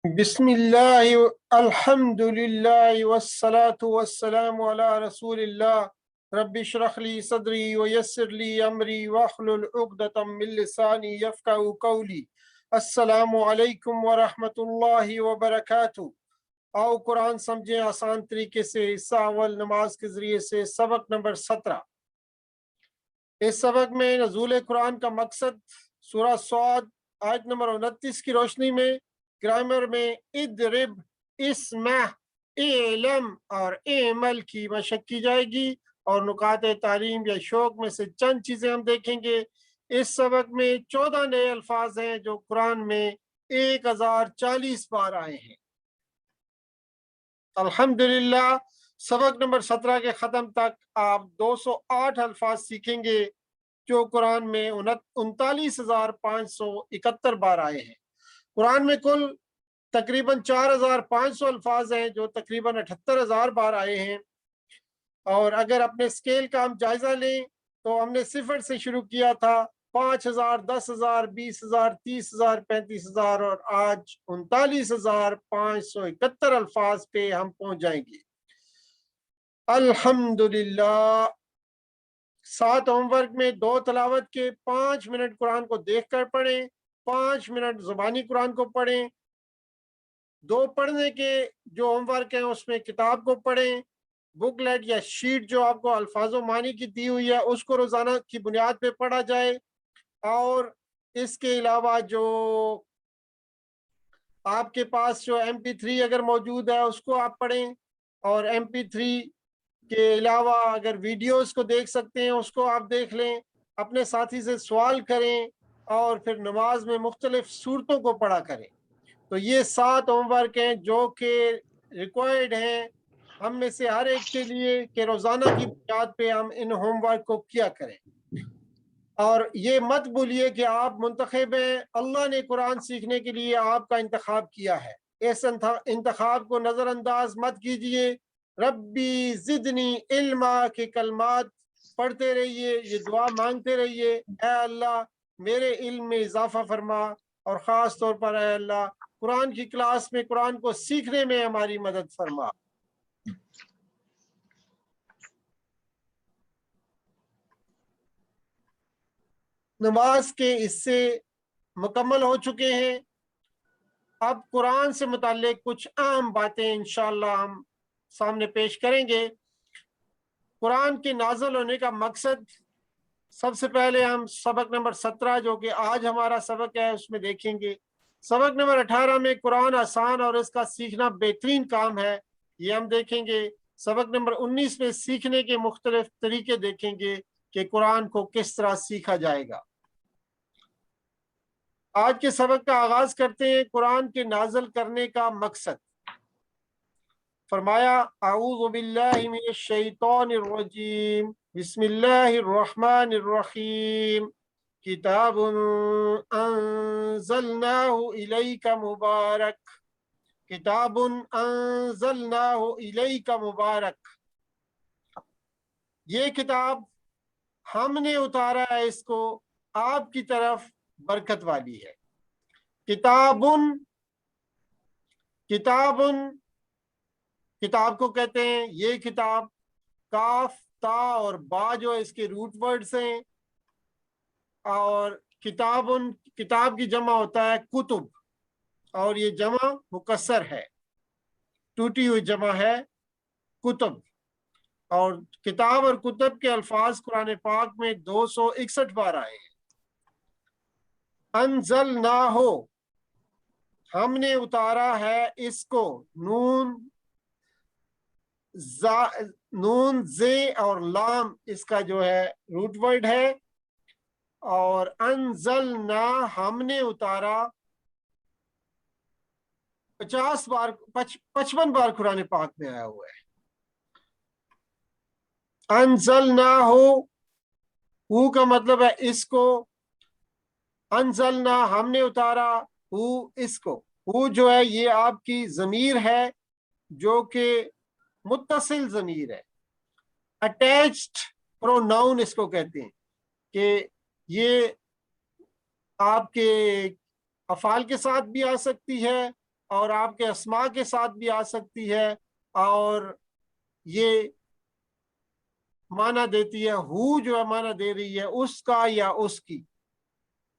بسم اللہ الحمد للہ والصلاة والسلام علی رسول اللہ رب اشرح لی صدری ویسر لی امری واحلل عقدۃ من لسانی یفقہوا قولی۔ السلام علیکم ورحمۃ اللہ وبرکاتہ۔ آؤ قرآن سمجھیں آسان طریقے سے۔ حصہ اول نماز کے ذریعے سے، سبق نمبر 17۔ اس سبق میں نزول قرآن کا مقصد، سورہ صاد آیت نمبر 29 کی روشنی میں گرامر میں اضرب، اسمع، اعلم اور اعمل کی مشق کی جائے گی، اور نکات تعلیم یا شوق میں سے چند چیزیں ہم دیکھیں گے۔ اس سبق میں 14 نئے الفاظ ہیں جو قرآن میں 1040 بار آئے ہیں۔ الحمدللہ سبق نمبر 17 کے ختم تک آپ 208 الفاظ سیکھیں گے جو قرآن میں 39,571 بار آئے ہیں۔ قرآن میں کل تقریباً 4,500 الفاظ ہیں جو تقریباً 78,000 بار آئے ہیں، اور اگر اپنے اسکیل کا ہم جائزہ لیں تو ہم نے 0 سے شروع کیا تھا، 5,000، 10,000، 20,000، 30,000، 35,000 اور آج 39,571 الفاظ پہ ہم پہنچ جائیں گے الحمدللہ۔ 7 ہوم ورک میں 2 تلاوت کے 5 منٹ قرآن کو دیکھ کر پڑھیں، 5 منٹ زبانی قرآن کو پڑھیں۔ 2 پڑھنے کے جو ہوم ورک ہیں اس میں کتاب کو پڑھیں، بک لیٹ یا شیٹ جو آپ کو الفاظ و معنی کی دی ہوئی ہے اس کو روزانہ کی بنیاد پہ پڑھا جائے، اور اس کے علاوہ جو آپ کے پاس جو MP3 اگر موجود ہے اس کو آپ پڑھیں، اور MP3 کے علاوہ اگر ویڈیوز کو دیکھ سکتے ہیں اس کو آپ دیکھ لیں، اپنے ساتھی سے سوال کریں، اور پھر نماز میں مختلف صورتوں کو پڑھا کریں۔ تو یہ 7 ہوم ورک ہیں جو کہ ریکوائرڈ ہیں ہم میں سے ہر ایک کے لیے کہ روزانہ کی بنیاد پہ ہم ان ہوم ورک کو کیا کریں۔ اور یہ مت بھولیے کہ آپ منتخب ہیں، اللہ نے قرآن سیکھنے کے لیے آپ کا انتخاب کیا ہے، اس انتخاب کو نظر انداز مت کیجئے۔ ربی زدنی علما کے کلمات پڑھتے رہیے، یہ دعا مانگتے رہیے، اے اللہ میرے علم میں اضافہ فرما، اور خاص طور پر اے اللہ قرآن کی کلاس میں قرآن کو سیکھنے میں ہماری مدد فرما۔ نماز کے حصے مکمل ہو چکے ہیں، اب قرآن سے متعلق کچھ اہم باتیں انشاءاللہ ہم سامنے پیش کریں گے۔ قرآن کے نازل ہونے کا مقصد، سب سے پہلے ہم سبق نمبر 17 جو کہ آج ہمارا سبق ہے اس میں دیکھیں گے۔ سبق نمبر 18 میں قرآن آسان اور اس کا سیکھنا بہترین کام ہے، یہ ہم دیکھیں گے۔ سبق نمبر 19 میں سیکھنے کے مختلف طریقے دیکھیں گے کہ قرآن کو کس طرح سیکھا جائے گا۔ آج کے سبق کا آغاز کرتے ہیں قرآن کے نازل کرنے کا مقصد۔ فرمایا اعوذ باللہ من الشیطان الرجیم، بسم اللہ الرحمن الرحیم، کتاب انزلناہ الیک مبارک، کتاب انزلناہ الیک مبارک، یہ کتاب ہم نے اتارا ہے اس کو آپ کی طرف برکت والی ہے۔ کتاب کتاب کو کہتے ہیں، یہ کتاب کاف، تا اور با جو اس کے روٹ ورڈز ہیں، اور کتاب کی جمع ہوتا ہے کتب، اور یہ جمع مکسر ہے، ٹوٹی ہوئی جمع ہے کتب، اور کتاب اور کتب کے الفاظ قرآن پاک میں 261 بار آئے ہیں۔ انزلناہ، ہم نے اتارا ہے اس کو، نون زے اور لام اس کا جو ہے روٹ ورڈ ہے، اور انزلنا ہم نے اتارا 55 بار قرآن پاک میں آیا ہوا ہے۔ انزلنا ہو کا مطلب ہے اس کو، انزلنا ہم نے اتارا، ہو اس کو، ہو جو ہے یہ آپ کی ضمیر ہے جو کہ متصل ضمیر ہے، اٹیچڈ پروناؤن اس کو کہتے ہیں، کہ یہ آپ کے افعال کے ساتھ بھی آ سکتی ہے اور آپ کے اسما کے ساتھ بھی آ سکتی ہے، اور یہ معنی دیتی ہے، ہو جو ہے معنی دے رہی ہے اس کا یا اس کی،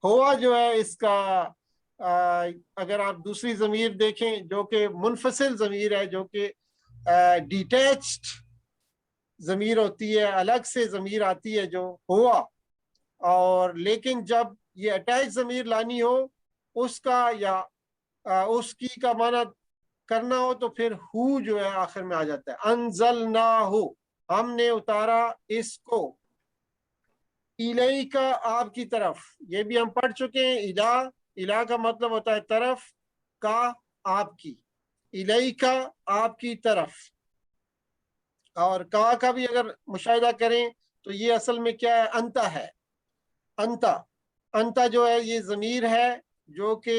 ہوا جو ہے اس کا اگر آپ دوسری ضمیر دیکھیں جو کہ منفصل ضمیر ہے، جو کہ ڈیٹیچڈ ضمیر ہوتی ہے، الگ سے ضمیر آتی ہے جو ہوا، اور لیکن جب یہ اٹیچ ضمیر لانی ہو اس کا یا اس کی کا معنی کرنا ہو تو پھر ہو جو ہے آخر میں آ جاتا ہے۔ انزلناہ، ہم نے اتارا اس کو، الیکا، آپ کی طرف، یہ بھی ہم پڑھ چکے ہیں، الہ کا مطلب ہوتا ہے طرف، کا آپ کی، الیکا آپ کی طرف، اور کا بھی اگر مشاہدہ کریں تو یہ اصل میں کیا ہے، انتا ہے، انتا جو ہے یہ ضمیر ہے جو کہ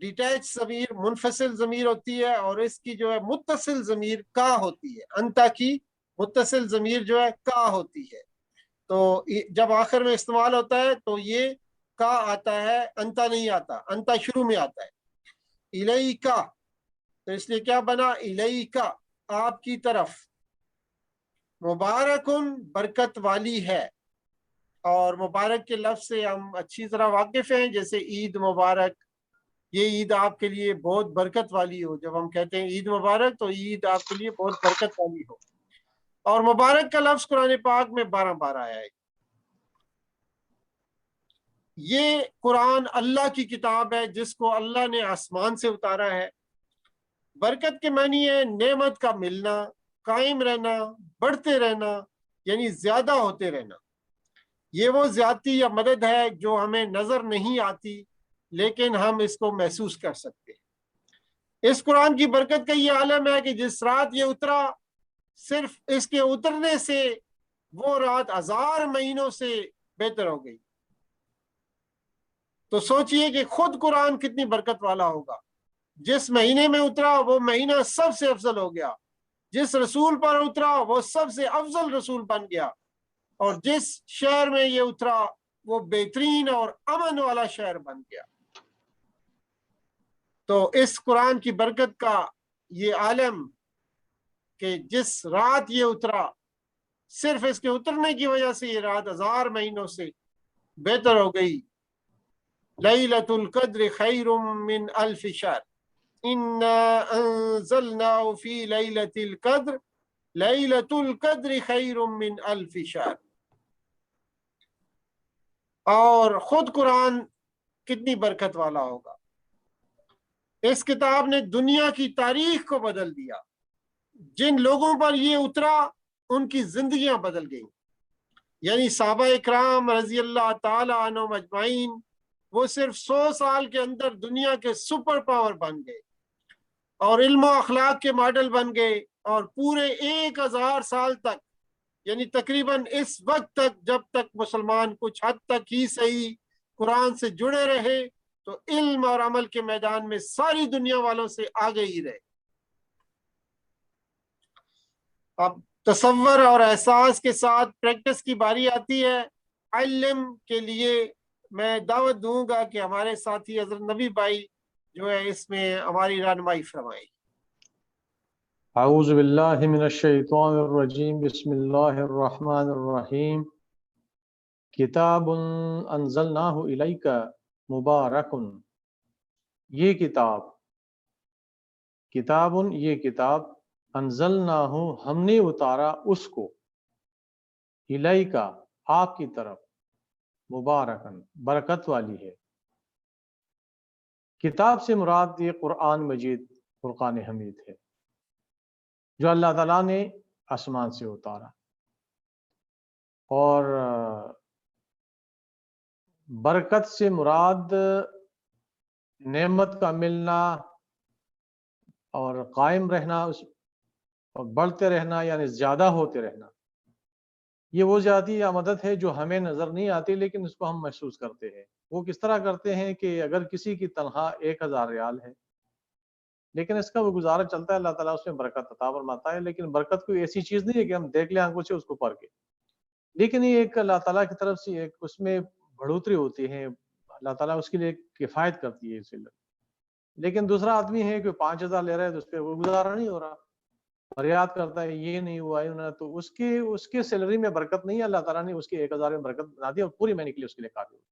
ڈیٹیچ ضمیر، منفصل ضمیر ہوتی ہے، اور اس کی جو ہے متصل ضمیر کا ہوتی ہے، انتا کی متصل ضمیر جو ہے کا ہوتی ہے، تو جب آخر میں استعمال ہوتا ہے تو یہ کا آتا ہے، انتا نہیں آتا، انتا شروع میں آتا ہے۔ الیکا، تو اس لیے کیا بنا، الیکا آپ کی طرف، مبارکن برکت والی ہے، اور مبارک کے لفظ سے ہم اچھی طرح واقف ہیں، جیسے عید مبارک، یہ عید آپ کے لیے بہت برکت والی ہو، جب ہم کہتے ہیں عید مبارک تو عید آپ کے لیے بہت برکت والی ہو، اور مبارک کا لفظ قرآن پاک میں 12 بار آیا ہے۔ یہ قرآن اللہ کی کتاب ہے جس کو اللہ نے آسمان سے اتارا ہے۔ برکت کے معنی ہے نعمت کا ملنا، قائم رہنا، بڑھتے رہنا، یعنی زیادہ ہوتے رہنا۔ یہ وہ زیادتی یا مدد ہے جو ہمیں نظر نہیں آتی لیکن ہم اس کو محسوس کر سکتے ہیں۔ اس قرآن کی برکت کا یہ عالم ہے کہ جس رات یہ اترا، صرف اس کے اترنے سے وہ رات 1000 مہینوں سے بہتر ہو گئی۔ تو سوچئے کہ خود قرآن کتنی برکت والا ہوگا، جس مہینے میں اترا وہ مہینہ سب سے افضل ہو گیا، جس رسول پر اترا وہ سب سے افضل رسول بن گیا، اور جس شہر میں یہ اترا وہ بہترین اور امن والا شہر بن گیا۔ تو اس قرآن کی برکت کا یہ عالم کہ جس رات یہ اترا، صرف اس کے اترنے کی وجہ سے یہ رات 1000 مہینوں سے بہتر ہو گئی۔ لیلۃ القدر خیر من الف شہر، انا انزلناه فی لیلۃ القدر، لیلۃ القدر خیر من الف شہر۔ اور خود قرآن کتنی برکت والا ہوگا، اس کتاب نے دنیا کی تاریخ کو بدل دیا، جن لوگوں پر یہ اترا ان کی زندگیاں بدل گئیں، یعنی صحابہ اکرام رضی اللہ تعالی عنہم اجمعین، وہ صرف 100 سال کے اندر دنیا کے سپر پاور بن گئے، اور علم و اخلاق کے ماڈل بن گئے، اور پورے 1000 سال تک، یعنی تقریباً اس وقت تک جب تک مسلمان کچھ حد تک ہی صحیح قرآن سے جڑے رہے تو علم اور عمل کے میدان میں ساری دنیا والوں سے آگے ہی رہے۔ اب تصور اور احساس کے ساتھ پریکٹس کی باری آتی ہے۔ علم کے لیے میں دعوت دوں گا کہ ہمارے ساتھی حضرت نبی بھائی جو ہے اس میں ہماری رہنمائی فرمائیں۔ اعوذ باللہ من الشیطان الرجیم، بسم اللہ الرحمن الرحیم۔ کتاب انزلناہ الیک مبارک، یہ کتاب انزلناہ ہم نے اتارا اس کو، الیک آپ کی طرف، مبارکن برکت والی ہے۔ کتاب سے مراد یہ قرآن مجید، فرقان حمید ہے جو اللہ تعالیٰ نے آسمان سے اتارا، اور برکت سے مراد نعمت کا ملنا اور قائم رہنا، اور بڑھتے رہنا یعنی زیادہ ہوتے رہنا۔ یہ وہ ذاتی مدد ہے جو ہمیں نظر نہیں آتی لیکن اس کو ہم محسوس کرتے ہیں۔ وہ کس طرح کرتے ہیں کہ اگر کسی کی تنخواہ 1000 ریال ہے لیکن اس کا وہ گزارا چلتا ہے، اللہ تعالیٰ اس میں برکت عطا فرماتا ہے، لیکن برکت کوئی ایسی چیز نہیں ہے کہ ہم دیکھ لیں آنکھوں سے اس کو پڑھ کے، لیکن یہ ایک اللہ تعالیٰ کی طرف سے ایک اس میں بڑھوتری ہوتی ہے، اللہ تعالیٰ اس کے لیے کفایت کرتی ہے۔ لیکن دوسرا آدمی ہے کہ 5,000 لے رہا ہے تو اس پہ وہ گزارا نہیں ہو رہا، فریاد کرتا ہے یہ نہیں ہوا تو اس کی سیلری میں برکت نہیں ہے، اللہ تعالیٰ نے اس کی 1,000 میں برکت بنا دی اور پوری مہینے کے لیے اس کے لیے کافی ہوئی۔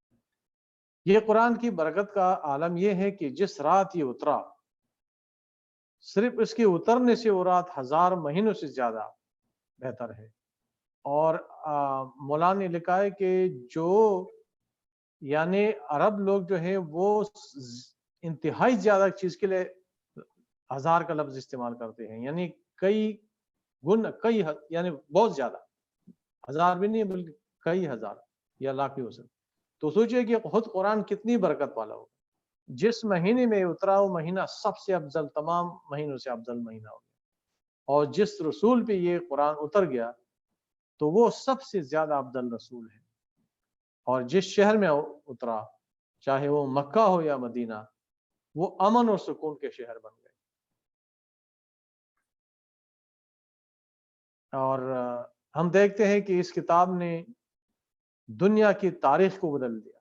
یہ قرآن کی برکت کا عالم یہ ہے کہ جس رات یہ اترا، صرف اس کے اترنے سے وہ رات 1000 مہینوں سے زیادہ بہتر ہے۔ اور مولانا نے لکھا ہے کہ جو یعنی عرب لوگ جو ہیں وہ انتہائی زیادہ چیز کے لیے 1000 کا لفظ استعمال کرتے ہیں، یعنی کئی یعنی بہت زیادہ، 1000 بھی نہیں بلکہ کئی ہزار یا لاکھ بھی ہو سکتے۔ تو سوچئے کہ خود قرآن کتنی برکت والا ہو، جس مہینے میں اترا وہ مہینہ سب سے افضل، تمام مہینوں سے افضل مہینہ ہو گیا، اور جس رسول پہ یہ قرآن اتر گیا تو وہ سب سے زیادہ افضل رسول ہے، اور جس شہر میں اترا چاہے وہ مکہ ہو یا مدینہ وہ امن اور سکون کے شہر بن گئے۔ اور ہم دیکھتے ہیں کہ اس کتاب نے دنیا کی تاریخ کو بدل دیا،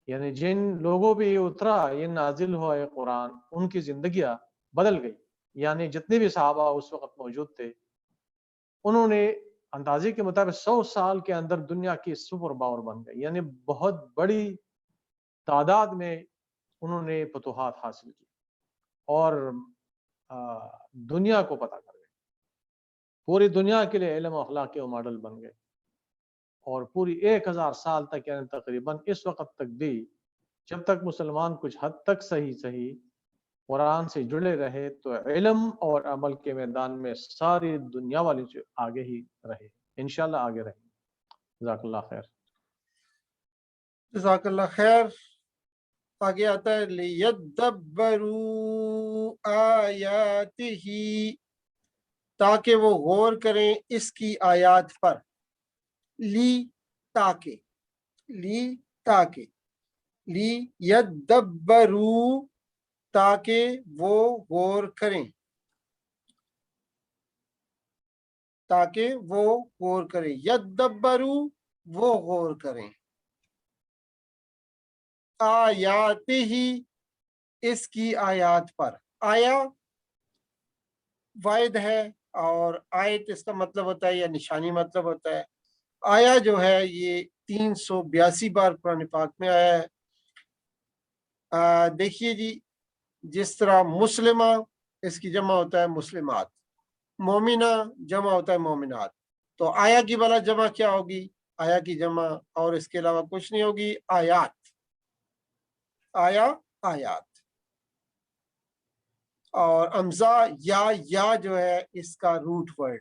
یعنی جن لوگوں پہ یہ اترا، یہ نازل ہوا ہے قرآن، ان کی زندگیاں بدل گئی، یعنی جتنے بھی صحابہ اس وقت موجود تھے انہوں نے اندازے کے مطابق 100 سال کے اندر دنیا کی سپر پاور بن گئی، یعنی بہت بڑی تعداد میں انہوں نے فتوحات حاصل کی اور دنیا کو پتہ کر گئے، پوری دنیا کے لیے علم و اخلاق کے ماڈل بن گئے، اور پوری 1000 سال تک یعنی تقریباً اس وقت تک بھی جب تک مسلمان کچھ حد تک صحیح قرآن سے جڑے رہے تو علم اور عمل کے میدان میں ساری دنیا والی سے آگے ہی رہے، انشاءاللہ آگے رہے۔ جزاک اللہ خیر۔ جزاک اللہ خیر۔ آگے آتا ہے لِيَدَّبَّرُوا آیَاتِهِ، تاکہ وہ غور کریں اس کی آیات پر، تاکہ لِيَدَّبَّرُوا، تاکہ وہ غور کریں، یدبروا وہ غور کریں، آیات ہی اس کی آیات پر۔ آیا واحد ہے اور آیت اس کا مطلب ہوتا ہے یا نشانی مطلب ہوتا ہے۔ آیا جو ہے یہ 382 بار قرآن پاک میں آیا ہے۔ دیکھیے جی، جس طرح مسلمہ اس کی جمع ہوتا ہے مسلمات، مومنہ جمع ہوتا ہے مومنات، تو آیا کی بلا جمع کیا ہوگی؟ آیا کی جمع اور اس کے علاوہ کچھ نہیں ہوگی، آیات، آیات۔ اور امزا یا جو ہے اس کا روٹ ورڈ،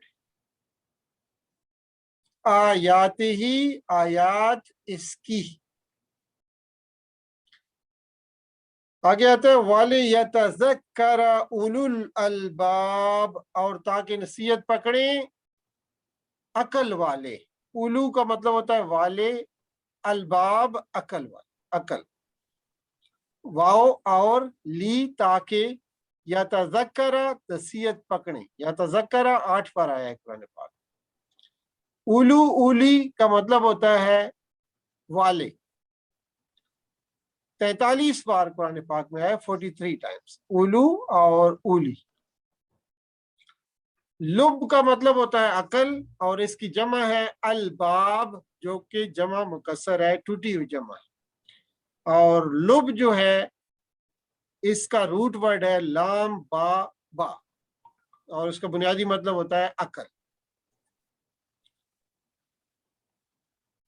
آیات ہی، آیات اس کی۔ آگے آتا ہے وَلِيَتَذَكَّرَ أُولُو الْأَلْبَابِ، اور تاکہ نصیحت پکڑیں عقل والے۔ اولو کا مطلب ہوتا ہے والے، الباب عقل والے، عقل، واو اور لی تاکہ، یتذکر نصیحت پکڑیں، یتذکر 8 پر آیا ہے قرآن پاک۔ اولو اولی کا مطلب ہوتا ہے والے، 43 بار قرآن پاک میں آیا، 43 ٹائمز اولو اور اولی۔ لب کا مطلب ہوتا ہے عقل اور اس کی جمع ہے الباب، جو کہ جمع مکسر ہے، ٹوٹی ہوئی جمع ہے، اور لب جو ہے اس کا روٹ ورڈ ہے لام با، اور اس کا بنیادی مطلب ہوتا ہے عقل۔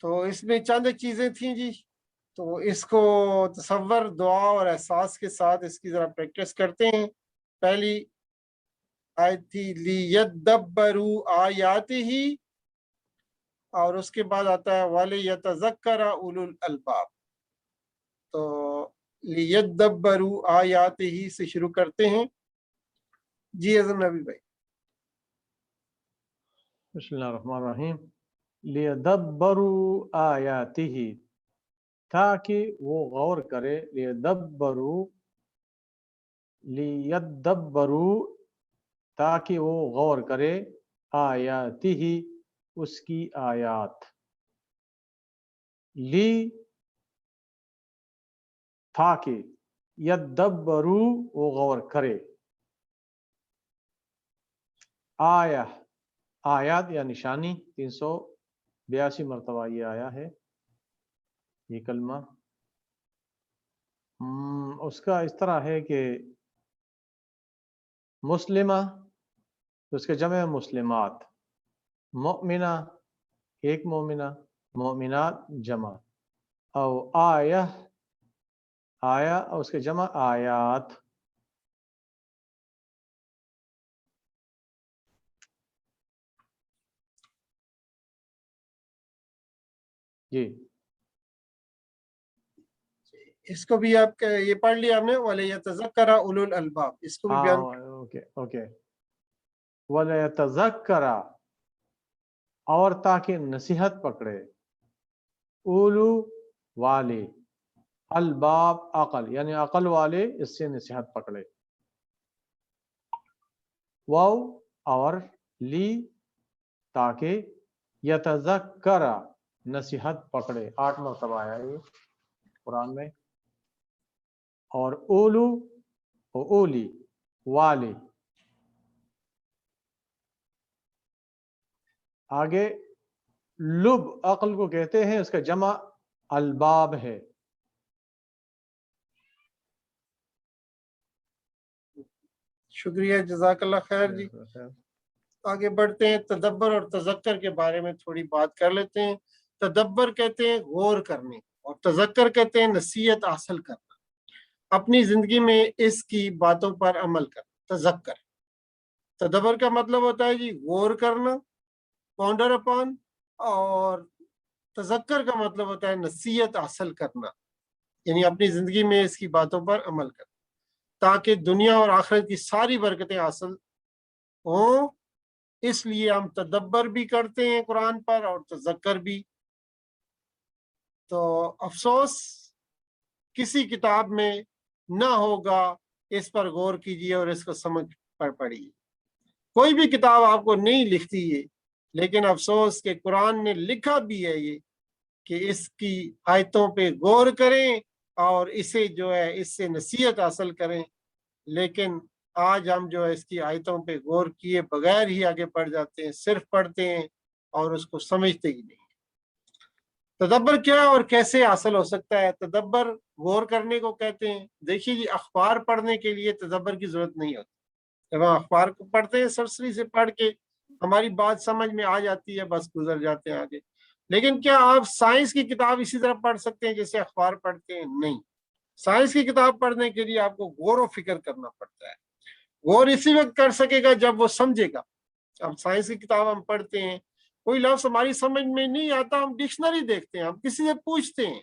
تو اس میں چند چیزیں تھیں جی، تو اس کو تصور، دعا اور احساس کے ساتھ اس کی ذرا پریکٹس کرتے ہیں۔ پہلی آیت تھی لِيَدَّبَّرُوا آیَاتِهِ، اور اس کے بعد آتا ہے وَلِيَتَذَكَّرَ أُولُو الْأَلْبَابِ۔ تو لِيَدَّبَّرُوا آیَاتِهِ سے شروع کرتے ہیں جی اعظم نبی بھائی۔ بسم اللہ الرحمن الرحیم۔ لِيَدَبَّرُوا آیَاتِهِ، تاکہ وہ غور کرے، لیدبروا تاکہ وہ غور کرے، آیاتہ اس کی آیات، لی تاکہ یدبرو وہ غور کرے. آیا آیات یا نشانی 382 مرتبہ یہ آیا ہے یہ کلمہ. اس کا اس طرح ہے کہ مسلمہ اس کے جمع مسلمات، مؤمنہ ایک مومنہ، مومنات جمع، او آیہ آیا اور اس کے جمع آیات. جی اس کو بھی آپ یہ پڑھ لیا آپ نے، وَلِيَتَذَكَّرَ أُولُو الْأَلْبَابِ، اس کو بھی بیان. اوکے. وَلَيَتَذَكَّرَ اور تاکہ نصیحت پکڑے، اولو والے، الباب عقل یعنی عقل والے اس سے نصیحت پکڑے. واو اور لی تاکہ، یتذکر نصیحت پکڑے 8 مرتبہ آیا یہ قرآن میں. اور اولو اولی والے. آگے لب عقل کو کہتے ہیں، اس کا جمع الباب ہے. شکریہ، جزاک اللہ خیر جی. آگے بڑھتے ہیں، تدبر اور تذکر کے بارے میں تھوڑی بات کر لیتے ہیں. تدبر کہتے ہیں غور کرنے، اور تذکر کہتے ہیں نصیحت حاصل کرنا، اپنی زندگی میں اس کی باتوں پر عمل کرنا. تذکر، تدبر کا مطلب ہوتا ہے جی غور کرنا، پونڈر اپان، اور تذکر کا مطلب ہوتا ہے نصیحت حاصل کرنا، یعنی اپنی زندگی میں اس کی باتوں پر عمل کرنا تاکہ دنیا اور آخرت کی ساری برکتیں حاصل ہوں. اس لیے ہم تدبر بھی کرتے ہیں قرآن پر اور تذکر بھی. تو افسوس کسی کتاب میں نہ ہوگا، اس پر غور کیجیے اور اس کو سمجھ پر پڑھیے. کوئی بھی کتاب آپ کو نہیں لکھتی ہے، لیکن افسوس کہ قرآن نے لکھا بھی ہے یہ کہ اس کی آیتوں پہ غور کریں اور اسے جو ہے اس سے نصیحت حاصل کریں. لیکن آج ہم جو ہے اس کی آیتوں پہ غور کیے بغیر ہی آگے بڑھ جاتے ہیں، صرف پڑھتے ہیں اور اس کو سمجھتے ہی نہیں. تدبر کیا اور کیسے حاصل ہو سکتا ہے؟ تدبر غور کرنے کو کہتے ہیں. دیکھیے جی، اخبار پڑھنے کے لیے تدبر کی ضرورت نہیں ہوتی. جب ہم اخبار کو پڑھتے ہیں سرسری سے پڑھ کے ہماری بات سمجھ میں آ جاتی ہے، بس گزر جاتے ہیں آگے. لیکن کیا آپ سائنس کی کتاب اسی طرح پڑھ سکتے ہیں جیسے اخبار پڑھتے ہیں؟ نہیں. سائنس کی کتاب پڑھنے کے لیے آپ کو غور و فکر کرنا پڑتا ہے. غور اسی وقت کر سکے گا جب وہ سمجھے گا. اب سائنس کی کتاب ہم پڑھتے ہیں، کوئی لفظ ہماری سمجھ میں نہیں آتا، ہم ڈکشنری دیکھتے ہیں، ہم کسی سے پوچھتے ہیں،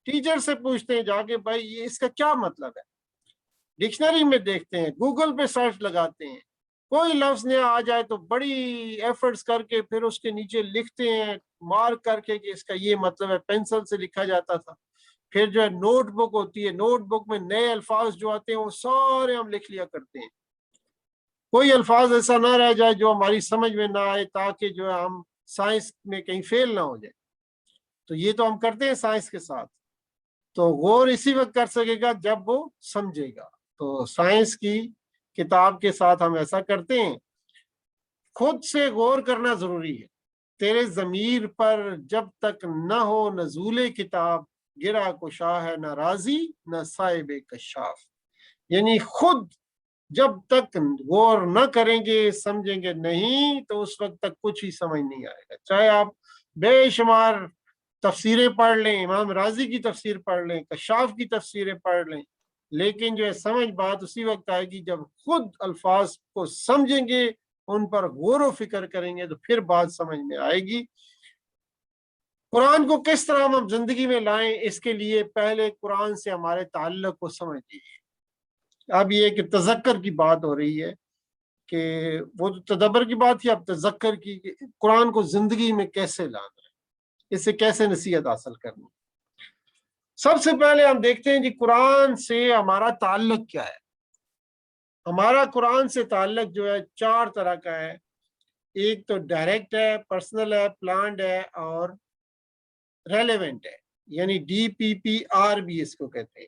ٹیچر سے پوچھتے ہیں جا کے، بھائی یہ اس کا کیا مطلب ہے. ڈکشنری میں دیکھتے ہیں، گوگل پہ سرچ لگاتے ہیں. کوئی لفظ نیا آ جائے تو بڑی ایفرٹس کر کے پھر اس کے نیچے لکھتے ہیں، مارک کر کے کہ اس کا یہ مطلب ہے. پینسل سے لکھا جاتا تھا، پھر جو ہے نوٹ بک ہوتی ہے، نوٹ بک میں نئے الفاظ جو آتے ہیں وہ سارے ہم لکھ لیا کرتے ہیں. کوئی الفاظ ایسا نہ رہ جائے جو ہماری سمجھ میں نہ آئے، تاکہ جو ہے ہم سائنس میں کہیں فیل نہ ہو جائے. تو یہ تو ہم کرتے ہیں سائنس کے ساتھ. تو غور اسی وقت کر سکے گا جب وہ سمجھے گا. تو سائنس کی کتاب کے ساتھ ہم ایسا کرتے ہیں. خود سے غور کرنا ضروری ہے. تیرے ضمیر پر جب تک نہ ہو نزول کتاب، گرا کشا ہے نہ راضی نہ صاحب کشاف. یعنی خود جب تک غور نہ کریں گے، سمجھیں گے نہیں، تو اس وقت تک کچھ ہی سمجھ نہیں آئے گا. چاہے آپ بے شمار تفسیریں پڑھ لیں، امام راضی کی تفسیر پڑھ لیں، کشاف کی تفسیریں پڑھ لیں، لیکن جو ہے سمجھ بات اسی وقت آئے گی جب خود الفاظ کو سمجھیں گے، ان پر غور و فکر کریں گے، تو پھر بات سمجھ میں آئے گی. قرآن کو کس طرح ہم زندگی میں لائیں، اس کے لیے پہلے قرآن سے ہمارے تعلق کو سمجھ لیجیے. اب یہ کہ تذکر کی بات ہو رہی ہے، کہ وہ تدبر کی بات تھی، اب تذکر کی، قرآن کو زندگی میں کیسے لانا ہے، اس سے کیسے نصیحت حاصل کرنی. سب سے پہلے ہم دیکھتے ہیں جی قرآن سے ہمارا تعلق کیا ہے. ہمارا قرآن سے تعلق جو ہے 4 طرح کا ہے. ایک تو ڈائریکٹ ہے، پرسنل ہے، پلانڈ ہے، اور ریلیونٹ ہے، یعنی DPPR بھی اس کو کہتے ہیں.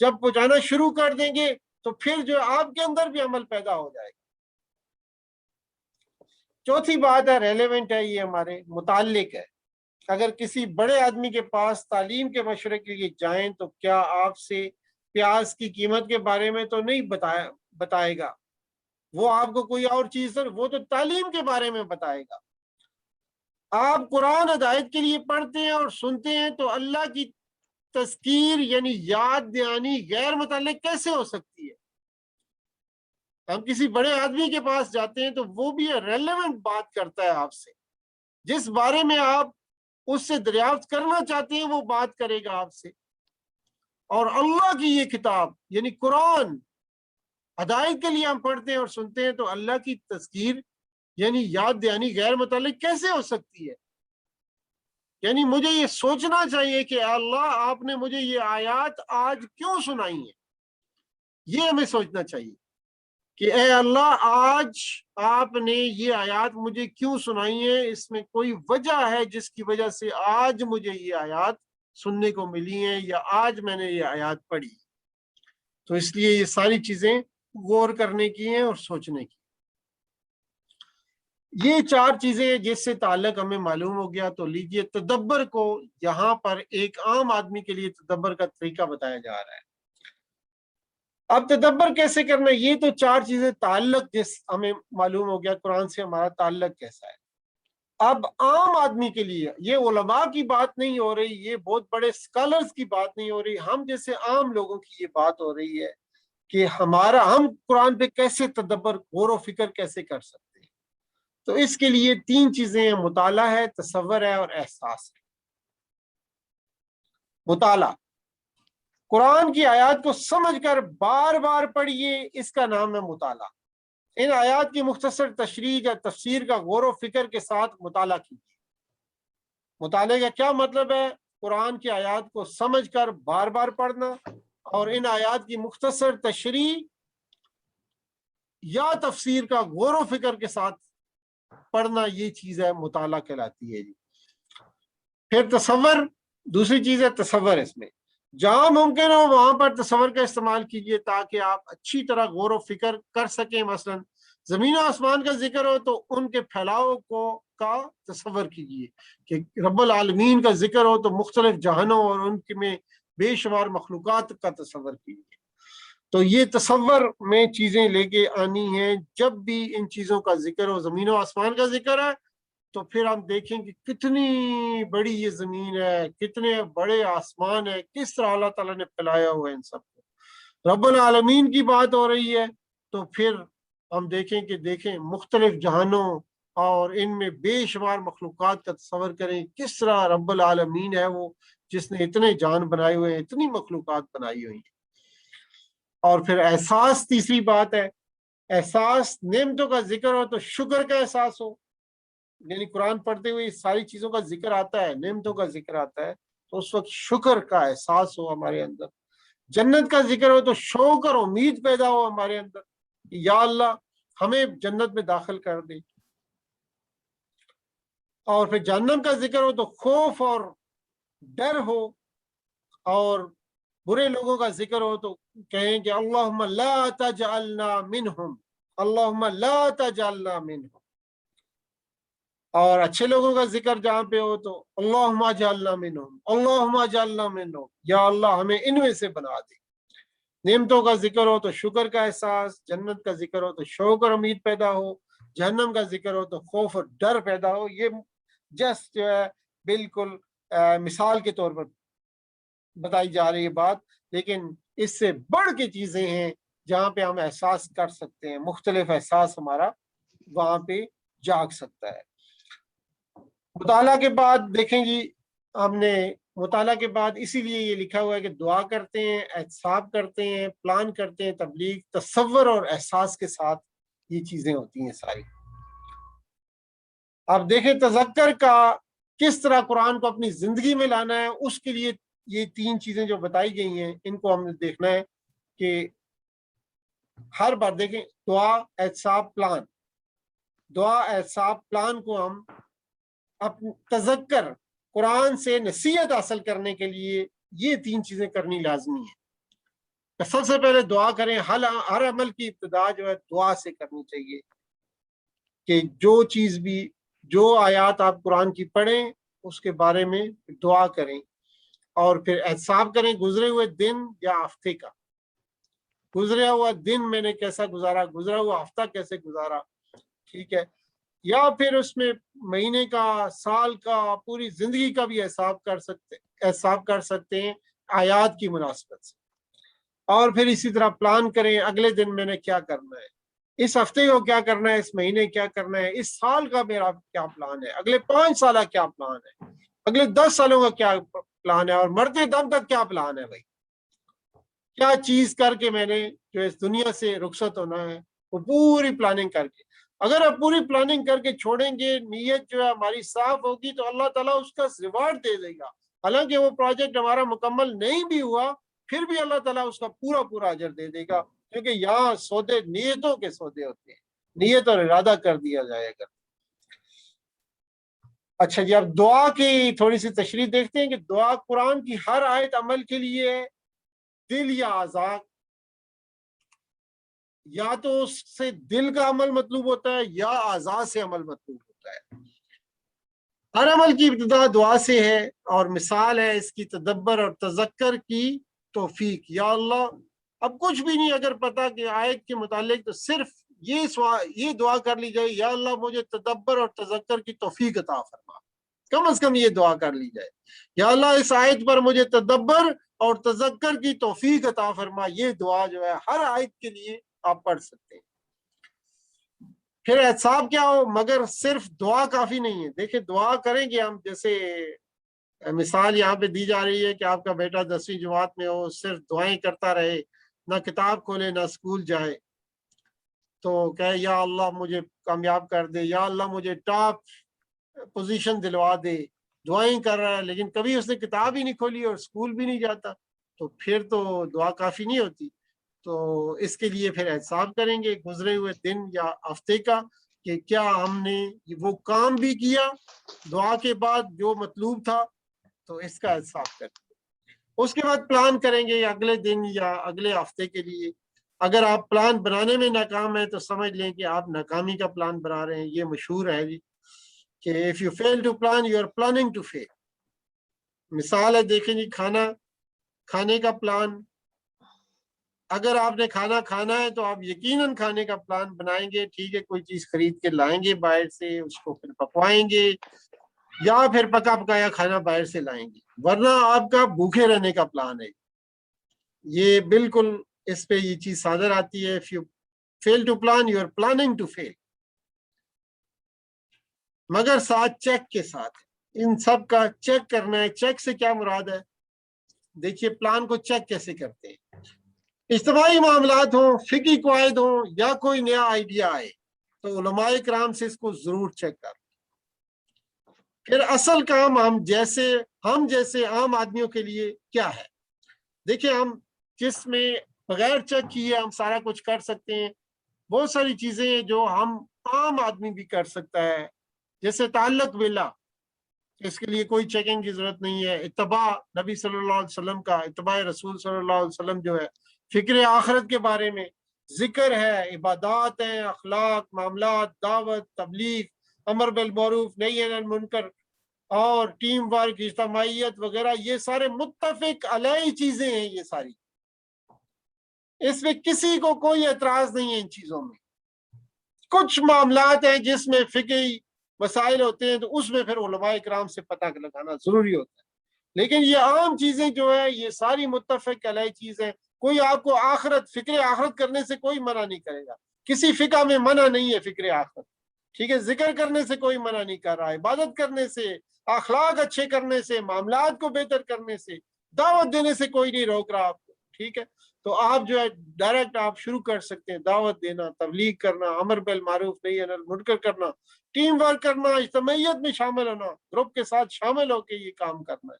جب پہنچانا شروع کر دیں گے تو پھر جو آپ کے اندر بھی عمل پیدا ہو جائے گا۔ چوتھی بات ہے، ریلیونٹ ہے، یہ ہمارے متعلق ہے۔ اگر کسی بڑے آدمی کے پاس تعلیم کے مشورے کے لیے جائیں تو کیا آپ سے پیاز کی قیمت کے بارے میں تو نہیں بتائے گا، وہ آپ کو کوئی اور چیز، وہ تو تعلیم کے بارے میں بتائے گا۔ آپ قرآن ہدایت کے لیے پڑھتے ہیں اور سنتے ہیں تو اللہ کی تذکیر یعنی یاد دہانی غیر متعلق کیسے ہو سکتی ہے؟ ہم کسی بڑے آدمی کے پاس جاتے ہیں تو وہ بھی ریلیونٹ بات کرتا ہے آپ سے، جس بارے میں آپ اس سے دریافت کرنا چاہتے ہیں وہ بات کرے گا آپ سے۔ اور اللہ کی یہ کتاب یعنی قرآن ہدایت کے لیے ہم پڑھتے ہیں اور سنتے ہیں تو اللہ کی تذکیر یعنی یاد دہانی غیر متعلق کیسے ہو سکتی ہے؟ یعنی مجھے یہ سوچنا چاہیے کہ اللہ آپ نے مجھے یہ آیات آج کیوں سنائی ہیں، یہ ہمیں سوچنا چاہیے کہ اے اللہ آج آپ نے یہ آیات مجھے کیوں سنائی ہیں، اس میں کوئی وجہ ہے جس کی وجہ سے آج مجھے یہ آیات سننے کو ملی ہیں یا آج میں نے یہ آیات پڑھی۔ تو اس لیے یہ ساری چیزیں غور کرنے کی ہیں اور سوچنے کی۔ یہ چار چیزیں جس سے تعلق ہمیں معلوم ہو گیا، تو لیجئے تدبر کو یہاں پر ایک عام آدمی کے لیے تدبر کا طریقہ بتایا جا رہا ہے۔ اب تدبر کیسے کرنا ہے، یہ تو چار چیزیں تعلق جس ہمیں معلوم ہو گیا قرآن سے ہمارا تعلق کیسا ہے۔ اب عام آدمی کے لیے یہ علماء کی بات نہیں ہو رہی، یہ بہت بڑے اسکالرز کی بات نہیں ہو رہی، ہم جیسے عام لوگوں کی یہ بات ہو رہی ہے کہ ہم قرآن پہ کیسے تدبر غور و فکر کیسے کر سکتے ہیں۔ تو اس کے لیے تین چیزیں ہیں، مطالعہ ہے، تصور ہے اور احساس ہے۔ مطالعہ، قرآن کی آیات کو سمجھ کر بار بار پڑھیے، اس کا نام ہے مطالعہ۔ ان آیات کی مختصر تشریح یا تفسیر کا غور و فکر کے ساتھ مطالعہ کیجیے۔ مطالعے کا کیا مطلب ہے؟ قرآن کی آیات کو سمجھ کر بار بار پڑھنا اور ان آیات کی مختصر تشریح یا تفسیر کا غور و فکر کے ساتھ پڑھنا، یہ چیز ہے مطالعہ کہلاتی ہے جی۔ پھر تصور، دوسری چیز ہے تصور۔ اس میں جہاں ممکن ہو وہاں پر تصور کا استعمال کیجیے تاکہ آپ اچھی طرح غور و فکر کر سکیں۔ مثلا زمین و آسمان کا ذکر ہو تو ان کے پھیلاؤ کا تصور کیجیے، کہ رب العالمین کا ذکر ہو تو مختلف جہانوں اور ان میں بے شمار مخلوقات کا تصور کیجیے۔ تو یہ تصور میں چیزیں لے کے آنی ہیں۔ جب بھی ان چیزوں کا ذکر ہو، زمین و آسمان کا ذکر ہے تو پھر ہم دیکھیں کہ کتنی بڑی یہ زمین ہے، کتنے بڑے آسمان ہے، کس طرح اللہ تعالیٰ نے پھیلایا ہوا ہے ان سب کو۔ رب العالمین کی بات ہو رہی ہے تو پھر ہم دیکھیں مختلف جہانوں اور ان میں بے شمار مخلوقات کا تصور کریں، کس طرح رب العالمین ہے وہ جس نے اتنے جان بنائے ہوئے ہیں، اتنی مخلوقات بنائی ہوئی ہیں۔ اور پھر احساس، تیسری بات ہے احساس۔ نعمتوں کا ذکر ہو تو شکر کا احساس ہو، یعنی قرآن پڑھتے ہوئے ساری چیزوں کا ذکر آتا ہے، نعمتوں کا ذکر آتا ہے تو اس وقت شکر کا احساس ہو ہمارے اندر۔ جنت کا ذکر ہو تو شوق اور امید پیدا ہو ہمارے اندر، یا اللہ ہمیں جنت میں داخل کر دے۔ اور پھر جہنم کا ذکر ہو تو خوف اور ڈر ہو، اور برے لوگوں کا ذکر ہو تو کہیں کہ اللہم لا تجعلنا منہم، اللہم لا تجعلنا منہم۔ اور اچھے لوگوں کا ذکر جہاں پہ ہو تو اللہم اجعلنا منہم، اللہم اجعلنا منہم، یا اللہ ہمیں ان میں سے بنا دے۔ نعمتوں کا ذکر ہو تو شکر کا احساس، جنت کا ذکر ہو تو شوق اور امید پیدا ہو، جہنم کا ذکر ہو تو خوف اور ڈر پیدا ہو۔ یہ جسٹ جو ہے بالکل مثال کے طور پر بتائی جا رہی ہے بات، لیکن اس سے بڑھ کے چیزیں ہیں جہاں پہ ہم احساس کر سکتے ہیں، مختلف احساس ہمارا وہاں پہ جاگ سکتا ہے۔ مطالعہ کے بعد دیکھیں جی، ہم نے مطالعہ کے بعد اسی لیے یہ لکھا ہوا ہے کہ دعا کرتے ہیں، احتساب کرتے ہیں، پلان کرتے ہیں، تبلیغ تصور اور احساس کے ساتھ یہ چیزیں ہوتی ہیں ساری۔ اب دیکھیں تذکر کا کس طرح قرآن کو اپنی زندگی میں لانا ہے، اس کے لیے یہ تین چیزیں جو بتائی گئی ہیں ان کو ہم نے دیکھنا ہے کہ ہر بار دیکھیں دعا، احتساب، پلان۔ دعا، احتساب، پلان کو ہم اپنے تذکر، قرآن سے نصیحت حاصل کرنے کے لیے یہ تین چیزیں کرنی لازمی ہیں۔ سب سے پہلے دعا کریں. ہر عمل کی ابتدا جو ہے دعا سے کرنی چاہیے کہ جو چیز بھی, جو آیات آپ قرآن کی پڑھیں اس کے بارے میں دعا کریں, اور پھر احتساب کریں گزرے ہوئے دن یا ہفتے کا. گزرا ہوا دن میں نے کیسا گزارا, گزرا ہوا ہفتہ کیسے گزارا, ٹھیک ہے, یا پھر اس میں مہینے کا, سال کا, پوری زندگی کا بھی حساب کر سکتے ہیں آیات کی مناسبت سے. اور پھر اسی طرح پلان کریں اگلے دن میں نے کیا کرنا ہے, اس ہفتے کو کیا کرنا ہے, اس مہینے کیا کرنا ہے, اس سال کا میرا کیا پلان ہے, اگلے 5 سال کا کیا پلان ہے, اگلے 10 سالوں کا کیا پلان ہے, اور مرتے دم تک کیا پلان ہے. بھائی کیا چیز کر کے میں نے جو اس دنیا سے رخصت ہونا ہے, وہ پوری پلاننگ کر کے. اگر آپ پوری پلاننگ کر کے چھوڑیں گے, نیت جو ہے ہماری صاف ہوگی, تو اللہ تعالیٰ اس کا ریوارڈ دے دے گا. حالانکہ وہ پروجیکٹ ہمارا مکمل نہیں بھی ہوا, پھر بھی اللہ تعالیٰ اس کا پورا اجر دے دے گا, کیونکہ یہاں سودے نیتوں کے سودے ہوتے ہیں, نیت اور ارادہ کر دیا جائے گا. اچھا جی, اب دعا کی تھوڑی سی تشریح دیکھتے ہیں کہ دعا قرآن کی ہر آیت عمل کے لیے ہے. دل یا اعضاء, یا تو اس سے دل کا عمل مطلوب ہوتا ہے یا اعضاء سے عمل مطلوب ہوتا ہے. ہر عمل کی ابتدا دعا سے ہے, اور مثال ہے اس کی تدبر اور تذکر کی توفیق. یا اللہ, اب کچھ بھی نہیں اگر پتا کہ آیت کے متعلق, تو صرف یہ دعا کر لی جائے, یا اللہ مجھے تدبر اور تذکر کی توفیق عطا فرما. کم از کم یہ دعا کر لی جائے, یا اللہ اس آیت پر مجھے تدبر اور تذکر کی توفیق عطا فرما. یہ دعا جو ہے ہر آیت کے لیے آپ پڑھ سکتے ہیں. پھر احتساب کیا ہو, مگر صرف دعا کافی نہیں ہے. دیکھیں دعا کریں گے ہم, جیسے مثال یہاں پہ دی جا رہی ہے کہ آپ کا بیٹا 10ویں جماعت میں ہو, صرف دعائیں کرتا رہے, نہ کتاب کھولے نہ اسکول جائے, تو کہے یا اللہ مجھے کامیاب کر دے, یا اللہ مجھے ٹاپ پوزیشن دلوا دے. دعائیں کر رہا ہے لیکن کبھی اس نے کتاب ہی نہیں کھولی اور اسکول بھی نہیں جاتا, تو پھر تو دعا کافی نہیں ہوتی. تو اس کے لیے پھر احتساب کریں گے گزرے ہوئے دن یا ہفتے کا, کہ کیا ہم نے وہ کام بھی کیا دعا کے بعد جو مطلوب تھا, تو اس کا احتساب کریں گے. اس کے بعد پلان کریں گے اگلے دن یا اگلے ہفتے کے لیے. اگر آپ پلان بنانے میں ناکام ہیں تو سمجھ لیں کہ آپ ناکامی کا پلان بنا رہے ہیں. یہ مشہور ہے جی کہ if you fail to plan, you are planning to fail. مثال ہے, دیکھیں جی, کھانے کا پلان, اگر آپ نے کھانا کھانا ہے تو آپ یقیناً کھانے کا پلان بنائیں گے, ٹھیک ہے, کوئی چیز خرید کے لائیں گے باہر سے, اس کو پھر پکوائیں گے, یا پھر پکا پکایا کھانا باہر سے لائیں گے, ورنہ آپ کا بھوکے رہنے کا پلان ہے. یہ بالکل اس پہ یہ چیز صادر آتی ہے, if you fail to plan, you are planning to fail. مگر ساتھ چیک کے ساتھ, ان سب کا چیک کرنا ہے. چیک سے کیا مراد ہے, دیکھیے پلان کو چیک کیسے کرتے ہیں. اجتماعی معاملات ہوں, فقہی قواعد ہوں, یا کوئی نیا آئیڈیا آئے, تو علماء کرام سے اس کو ضرور چیک کر. پھر اصل کام ہم جیسے عام آدمیوں کے لیے کیا ہے. دیکھیں ہم جس میں بغیر چیک کیے ہم سارا کچھ کر سکتے ہیں. بہت ساری چیزیں ہیں جو ہم عام آدمی بھی کر سکتا ہے, جیسے تعلق باللہ, اس کے لیے کوئی چیکنگ کی ضرورت نہیں ہے. اتباع نبی صلی اللہ علیہ وسلم کا, اتباع رسول صلی اللہ علیہ وسلم جو ہے, فکر آخرت کے بارے میں ذکر ہے, عبادات ہیں, اخلاق, معاملات, دعوت, تبلیغ, امر بالمعروف نہی عن المنکر, اور ٹیم ورک, اجتماعیت وغیرہ, یہ سارے متفق علیہ چیزیں ہیں. یہ ساری, اس میں کسی کو کوئی اعتراض نہیں ہے ان چیزوں میں. کچھ معاملات ہیں جس میں فقہی مسائل ہوتے ہیں, تو اس میں پھر علماء اکرام سے پتہ لگانا ضروری ہوتا ہے. لیکن یہ عام چیزیں جو ہے یہ ساری متفق علیہ چیزیں. کوئی آپ کو فکر آخرت کرنے سے کوئی منع نہیں کرے گا. کسی فقہ میں منع نہیں ہے فکر آخرت, ٹھیک ہے. ذکر کرنے سے کوئی منع نہیں کر رہا, عبادت کرنے سے, اخلاق اچھے کرنے سے, معاملات کو بہتر کرنے سے, دعوت دینے سے کوئی نہیں روک رہا آپ کو, ٹھیک ہے. تو آپ جو ہے ڈائریکٹ آپ شروع کر سکتے ہیں دعوت دینا, تبلیغ کرنا, امر بالمعروف نہی عن المنکر کرنا, ٹیم ورک کرنا, اجتماعیت میں شامل ہونا, گروپ کے ساتھ شامل ہو کے یہ کام کرنا ہے.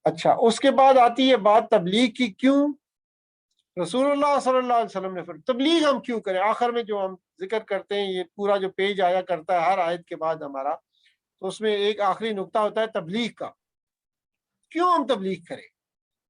اچھا, اس کے بعد آتی ہے بات تبلیغ کی. کیوں رسول اللہ صلی اللہ علیہ وسلم نے تبلیغ ہم کیوں کریں. آخر میں جو ہم ذکر کرتے ہیں, یہ پورا جو پیج آیا کرتا ہے ہر آیت کے بعد ہمارا, تو اس میں ایک آخری نقطہ ہوتا ہے تبلیغ کا. کیوں ہم تبلیغ کریں.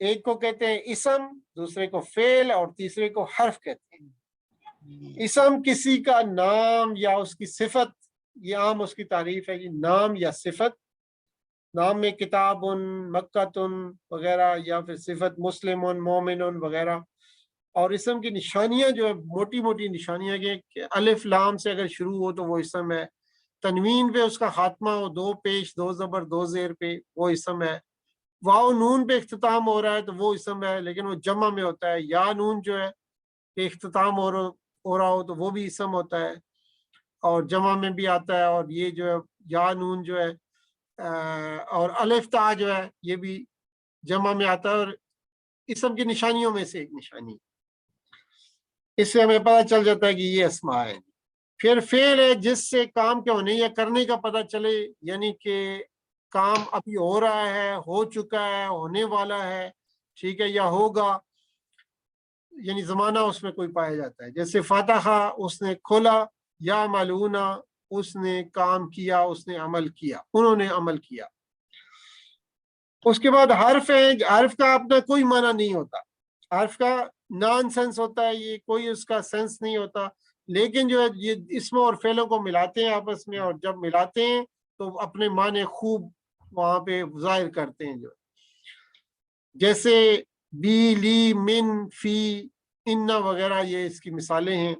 ایک کو کہتے ہیں اسم، دوسرے کو فعل اور تیسرے کو حرف کہتے ہیں۔ اسم کسی کا نام یا اس کی صفت، یہ عام اس کی تعریف ہے، یہ نام یا صفت، نام میں کتاب مکتن وغیرہ، یا پھر صفت مسلم مومن وغیرہ۔ اور اسم کی نشانیاں جو ہے موٹی موٹی نشانیاں کہ الف لام سے اگر شروع ہو تو وہ اسم ہے، تنوین پہ اس کا خاتمہ ہو، 2 پیش 2 زبر 2 زیر پہ، وہ اسم ہے، واو نون پہ اختتام ہو رہا ہے تو وہ اسم ہے لیکن وہ جمع میں ہوتا ہے، یا نون جو ہے کہ اختتام ہو رہا ہو تو وہ بھی اسم ہوتا ہے اور جمع میں بھی آتا ہے، اور یہ جو ہے یا نون جو ہے اور الف تا جو ہے یہ بھی جمع میں آتا ہے، اور اسم کی نشانیوں میں سے ایک نشانی، اس سے ہمیں پتہ چل جاتا ہے کہ یہ اسماء ہے۔ پھر فعل ہے جس سے کام کے ہونے یا کرنے کا پتہ چلے، یعنی کہ کام ابھی ہو رہا ہے، ہو چکا ہے، ہونے والا ہے، ٹھیک ہے، یا ہوگا، یعنی زمانہ اس میں کوئی پایا جاتا ہے، جیسے فاتحہ اس نے کھولا، یا ملونا اس نے کام کیا، اس نے عمل کیا، انہوں نے عمل کیا۔ اس کے بعد حرف ہے، حرف کا اپنا کوئی معنی نہیں ہوتا، حرف کا نان سینس ہوتا ہے، یہ کوئی اس کا سینس نہیں ہوتا، لیکن جو ہے یہ اسم اور فعلوں کو ملاتے ہیں آپس میں، اور جب ملاتے ہیں تو اپنے معنی خوب وہاں پہ ظاہر کرتے ہیں، جو جیسے بی لی من فی ان وغیرہ، یہ اس کی مثالیں ہیں،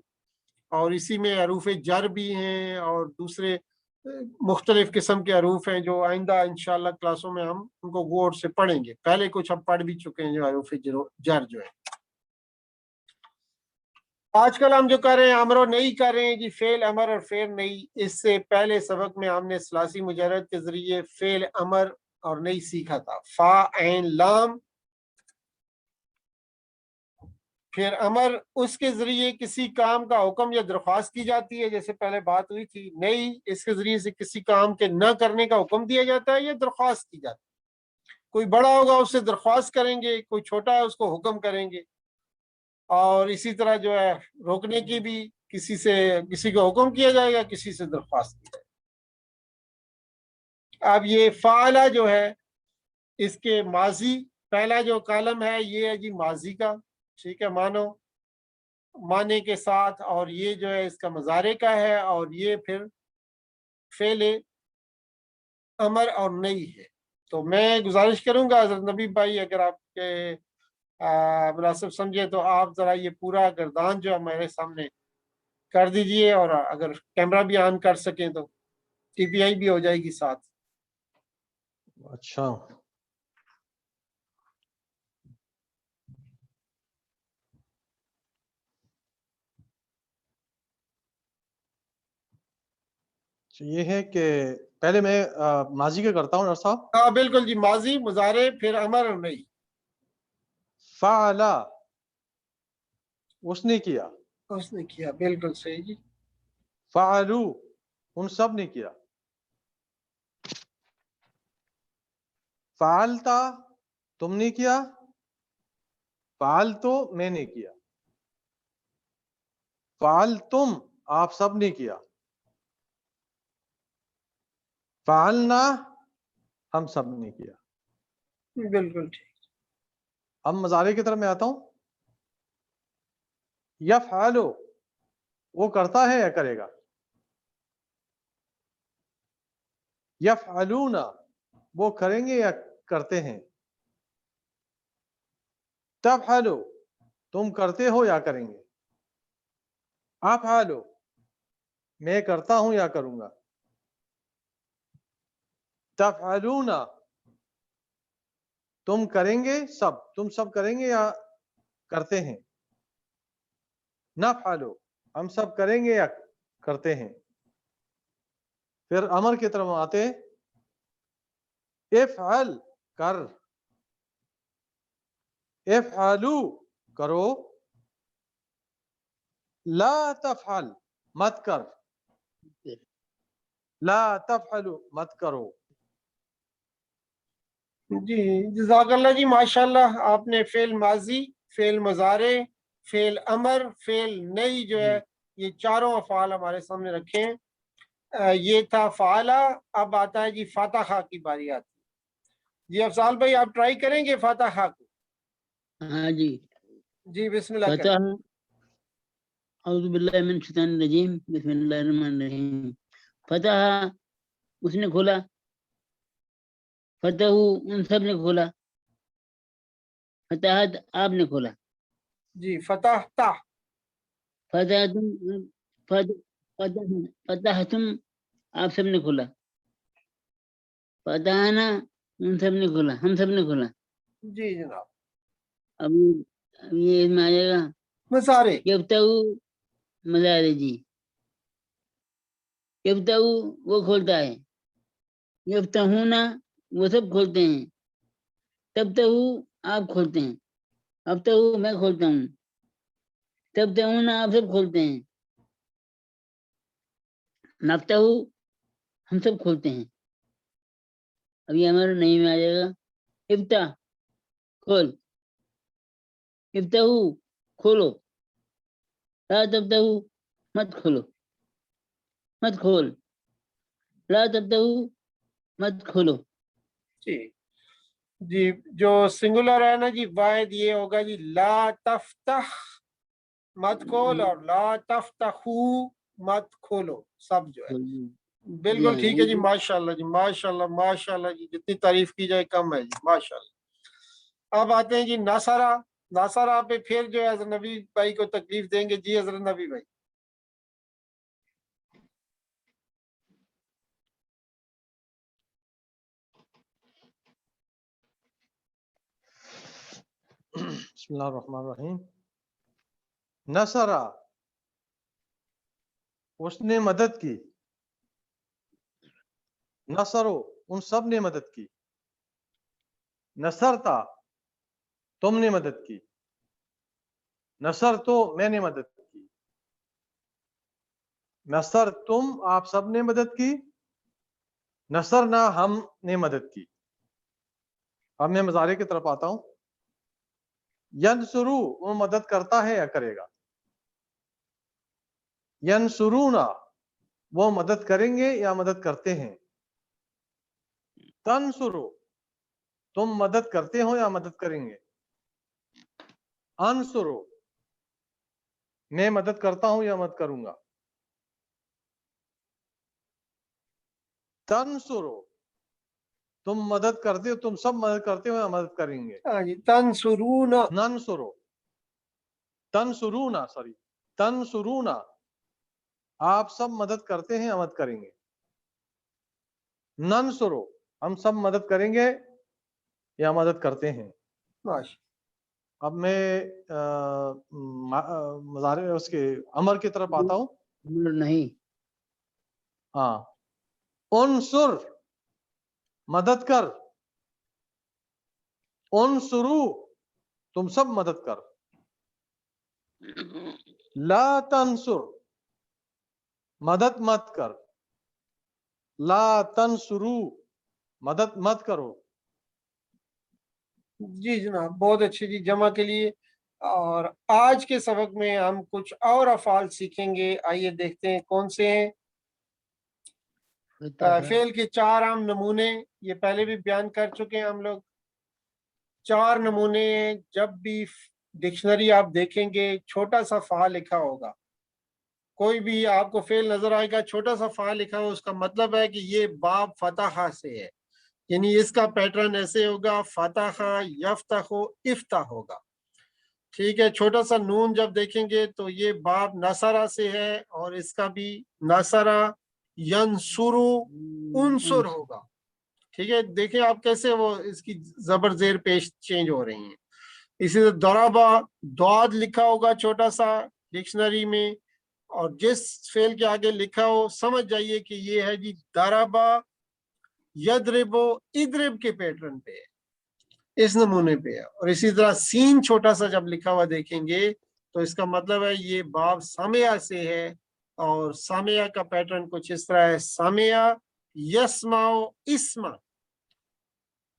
اور اسی میں حروف جر بھی ہیں اور دوسرے مختلف قسم کے حروف ہیں جو آئندہ انشاءاللہ کلاسوں میں ہم ان کو غور سے پڑھیں گے، پہلے کچھ ہم پڑھ بھی چکے ہیں جو حروف جر جو ہے۔ آج کل ہم جو کر رہے ہیں امر و نہیں کر رہے ہیں جی، فعل امر اور فعل نہیں، اس سے پہلے سبق میں ہم نے ثلاثی مجرد کے ذریعے فعل امر اور نہیں سیکھا تھا، فا عین لام، پھر امر اس کے ذریعے کسی کام کا حکم یا درخواست کی جاتی ہے، جیسے پہلے بات ہوئی تھی، نہیں اس کے ذریعے سے کسی کام کے نہ کرنے کا حکم دیا جاتا ہے یا درخواست کی جاتی ہے، کوئی بڑا ہوگا اس سے درخواست کریں گے، کوئی چھوٹا ہے اس کو حکم کریں گے، اور اسی طرح جو ہے روکنے کی بھی کسی کو حکم کیا جائے گا، کسی سے درخواست کی جائے گا۔ اب یہ فعلہ جو ہے اس کے ماضی، پہلا جو کالم ہے یہ ہے جی ماضی کا، ٹھیک ہے، معنی کے ساتھ، اور یہ جو ہے اس کا مضارع کا ہے، اور یہ پھر فعل امر اور نہیں ہے۔ تو میں گزارش کروں گا حضرت نبی بھائی، اگر آپ کے مناسب سمجھے تو آپ ذرا یہ پورا گردان جو ہمارے سامنے کر دیجئے، اور اگر کیمرہ بھی آن کر سکیں تو ٹی پی آئی بھی ہو جائے گی ساتھ۔ اچھا، یہ ہے کہ پہلے میں ماضی کا کرتا ہوں ڈاکٹر صاحب۔ ہاں بالکل جی، ماضی، مضارع، پھر امر اور نہیں۔ فعلا اس نے کیا، اس نے کیا، بالکل صحیح جی۔ فعلو ان سب نے کیا، فعلتا تم نے کیا، فعلتو میں نے کیا، فعلتم آپ سب نے کیا، فعلنا ہم سب نے کیا۔ بالکل ٹھیک۔ اب مضارع کی طرف میں آتا ہوں۔ یفعلو وہ کرتا ہے یا کرے گا، یفعلون وہ کریں گے یا کرتے ہیں، تفعلو تم کرتے ہو یا کریں گے، افعلو میں کرتا ہوں یا کروں گا، تفعلون تم کریں گے تم سب کریں گے یا کرتے ہیں، نفعلو ہم سب کریں گے یا کرتے ہیں۔ پھر امر کی طرف آتے، افعل کر، افعلو کرو، لا تفعل مت کر، لا تفعلو مت کرو۔ جی جزاک اللہ جی، ماشاءاللہ آپ نے فعل ماضی، فعل مضارع، فعل امر، فعل نہیں جو ہے یہ چاروں افعال ہمارے سامنے رکھے ہیں۔ یہ تھا فعلہ، اب آتا ہے جی فاتحہ کی باری آتی ہے۔ جی افضال بھائی آپ ٹرائی کریں گے فاتحہ کو؟ ہاں جی جی بسم اللہ فتح کریں. اعوذ باللہ من الشیطان الرجیم بسم اللہ الرحمن الرحیم. فتح اس نے کھولا، فتح ان سب نے کھولا، فتحت آپ نے کھولا، جی فتح تا فتحتم فتحتم آپ سب نے کھولا، فتحنا ان سب نے کھولا، ہم سب نے کھولا. جی جناب. اب یہ اس میں آ جائے گا مسارے. یفتح مزارے. جی یفتح وہ کھولتا ہے، یفتحونا وہ سب کھولتے ہیں، تفتح آپ کھولتے ہیں، افتح میں کھولتا ہوں، تفتحون آپ سب کھولتے ہیں، نفتح ہم سب کھولتے ہیں. اب یہ ہمارا نہیں میں آ جائے گا افتح کھول، افتح کھولو، لا تفتح مت کھولو، مت کھول، لا تفتح مت کھولو. جی جی جو سنگولر ہے نا جی واحد یہ ہوگا جی لا تفتح مت کھول اور لا تفتحو مت کھولو سب جو ہے. بالکل ٹھیک ہے جی. ماشاءاللہ جی ماشاءاللہ ماشاءاللہ جی جتنی تعریف کی جائے کم ہے جی ماشاءاللہ. اب آتے ہیں جی ناصرہ. ناصرہ پہ پھر جو ہے حضرت نبی بھائی کو تکلیف دیں گے. جی حضرت نبی بھائی. بسم اللہ الرحمن الرحیم. نصرہ اس نے مدد کی، نصرو ان سب نے مدد کی، نصرتا تم نے مدد کی، نصر تو میں نے مدد کی، نصر تم آپ سب نے مدد کی، نصر نہ ہم نے مدد کی. اب میں مضارع کی طرف آتا ہوں. ینصرو وہ مدد کرتا ہے یا کرے گا، ینصرونا وہ مدد کریں گے یا مدد کرتے ہیں، تنصرو تم مدد کرتے ہو یا مدد کریں گے، انصرو میں مدد کرتا ہوں یا مدد کروں گا، تنصرو تم مدد کرتے ہو، تم سب مدد کرتے ہو یا مدد کریں گے، ہاں جی تنصرون. ننصرو تنصرونا تنصرونا آپ سب مدد کرتے ہیں یا مدد کریں گے، ننصرو ہم سب مدد کریں گے یا مدد کرتے ہیں. ماشاء. اب میں مضارع اس کے امر کی طرف آتا ہوں. نہیں ہاں انصر مدد کر، انصرو تم سب مدد کر، لا تنصر مدد مت کر، لا تنصرو مدد مت کرو. جی جناب بہت اچھے جی جمع کے لیے. اور آج کے سبق میں ہم کچھ اور افعال سیکھیں گے. آئیے دیکھتے ہیں کون سے ہیں. فعل کے 4 عام نمونے یہ پہلے بھی بیان کر چکے ہیں ہم لوگ. 4 نمونے ہیں. جب بھی ڈکشنری آپ دیکھیں گے چھوٹا سا فعال لکھا ہوگا، کوئی بھی آپ کو فعل نظر آئے گا چھوٹا سا فعال لکھا ہو، اس کا مطلب ہے کہ یہ باب فتح سے ہے، یعنی اس کا پیٹرن ایسے ہوگا فتح یفتح افتح ہوگا. ٹھیک ہے. چھوٹا سا نون جب دیکھیں گے تو یہ باب نصرہ سے ہے اور اس کا بھی نصرہ ینصرو انصر ہوگا. ٹھیک ہے. دیکھیں آپ کیسے وہ اس کی زبر زیر پیش چینج ہو رہی ہیں. اسی طرح ضربہ دعاد لکھا ہوگا چھوٹا سا ڈکشنری میں، اور جس فعل کے آگے لکھا ہو سمجھ جائیے کہ یہ ہے جی ضربہ یضرب اضرب کے پیٹرن پہ ہے، اس نمونے پہ ہے. اور اسی طرح سین چھوٹا سا جب لکھا ہوا دیکھیں گے تو اس کا مطلب ہے یہ باب سامعہ سے ہے، اور سامعہ کا پیٹرن کچھ اس طرح ہے سامعہ یسمع اسما.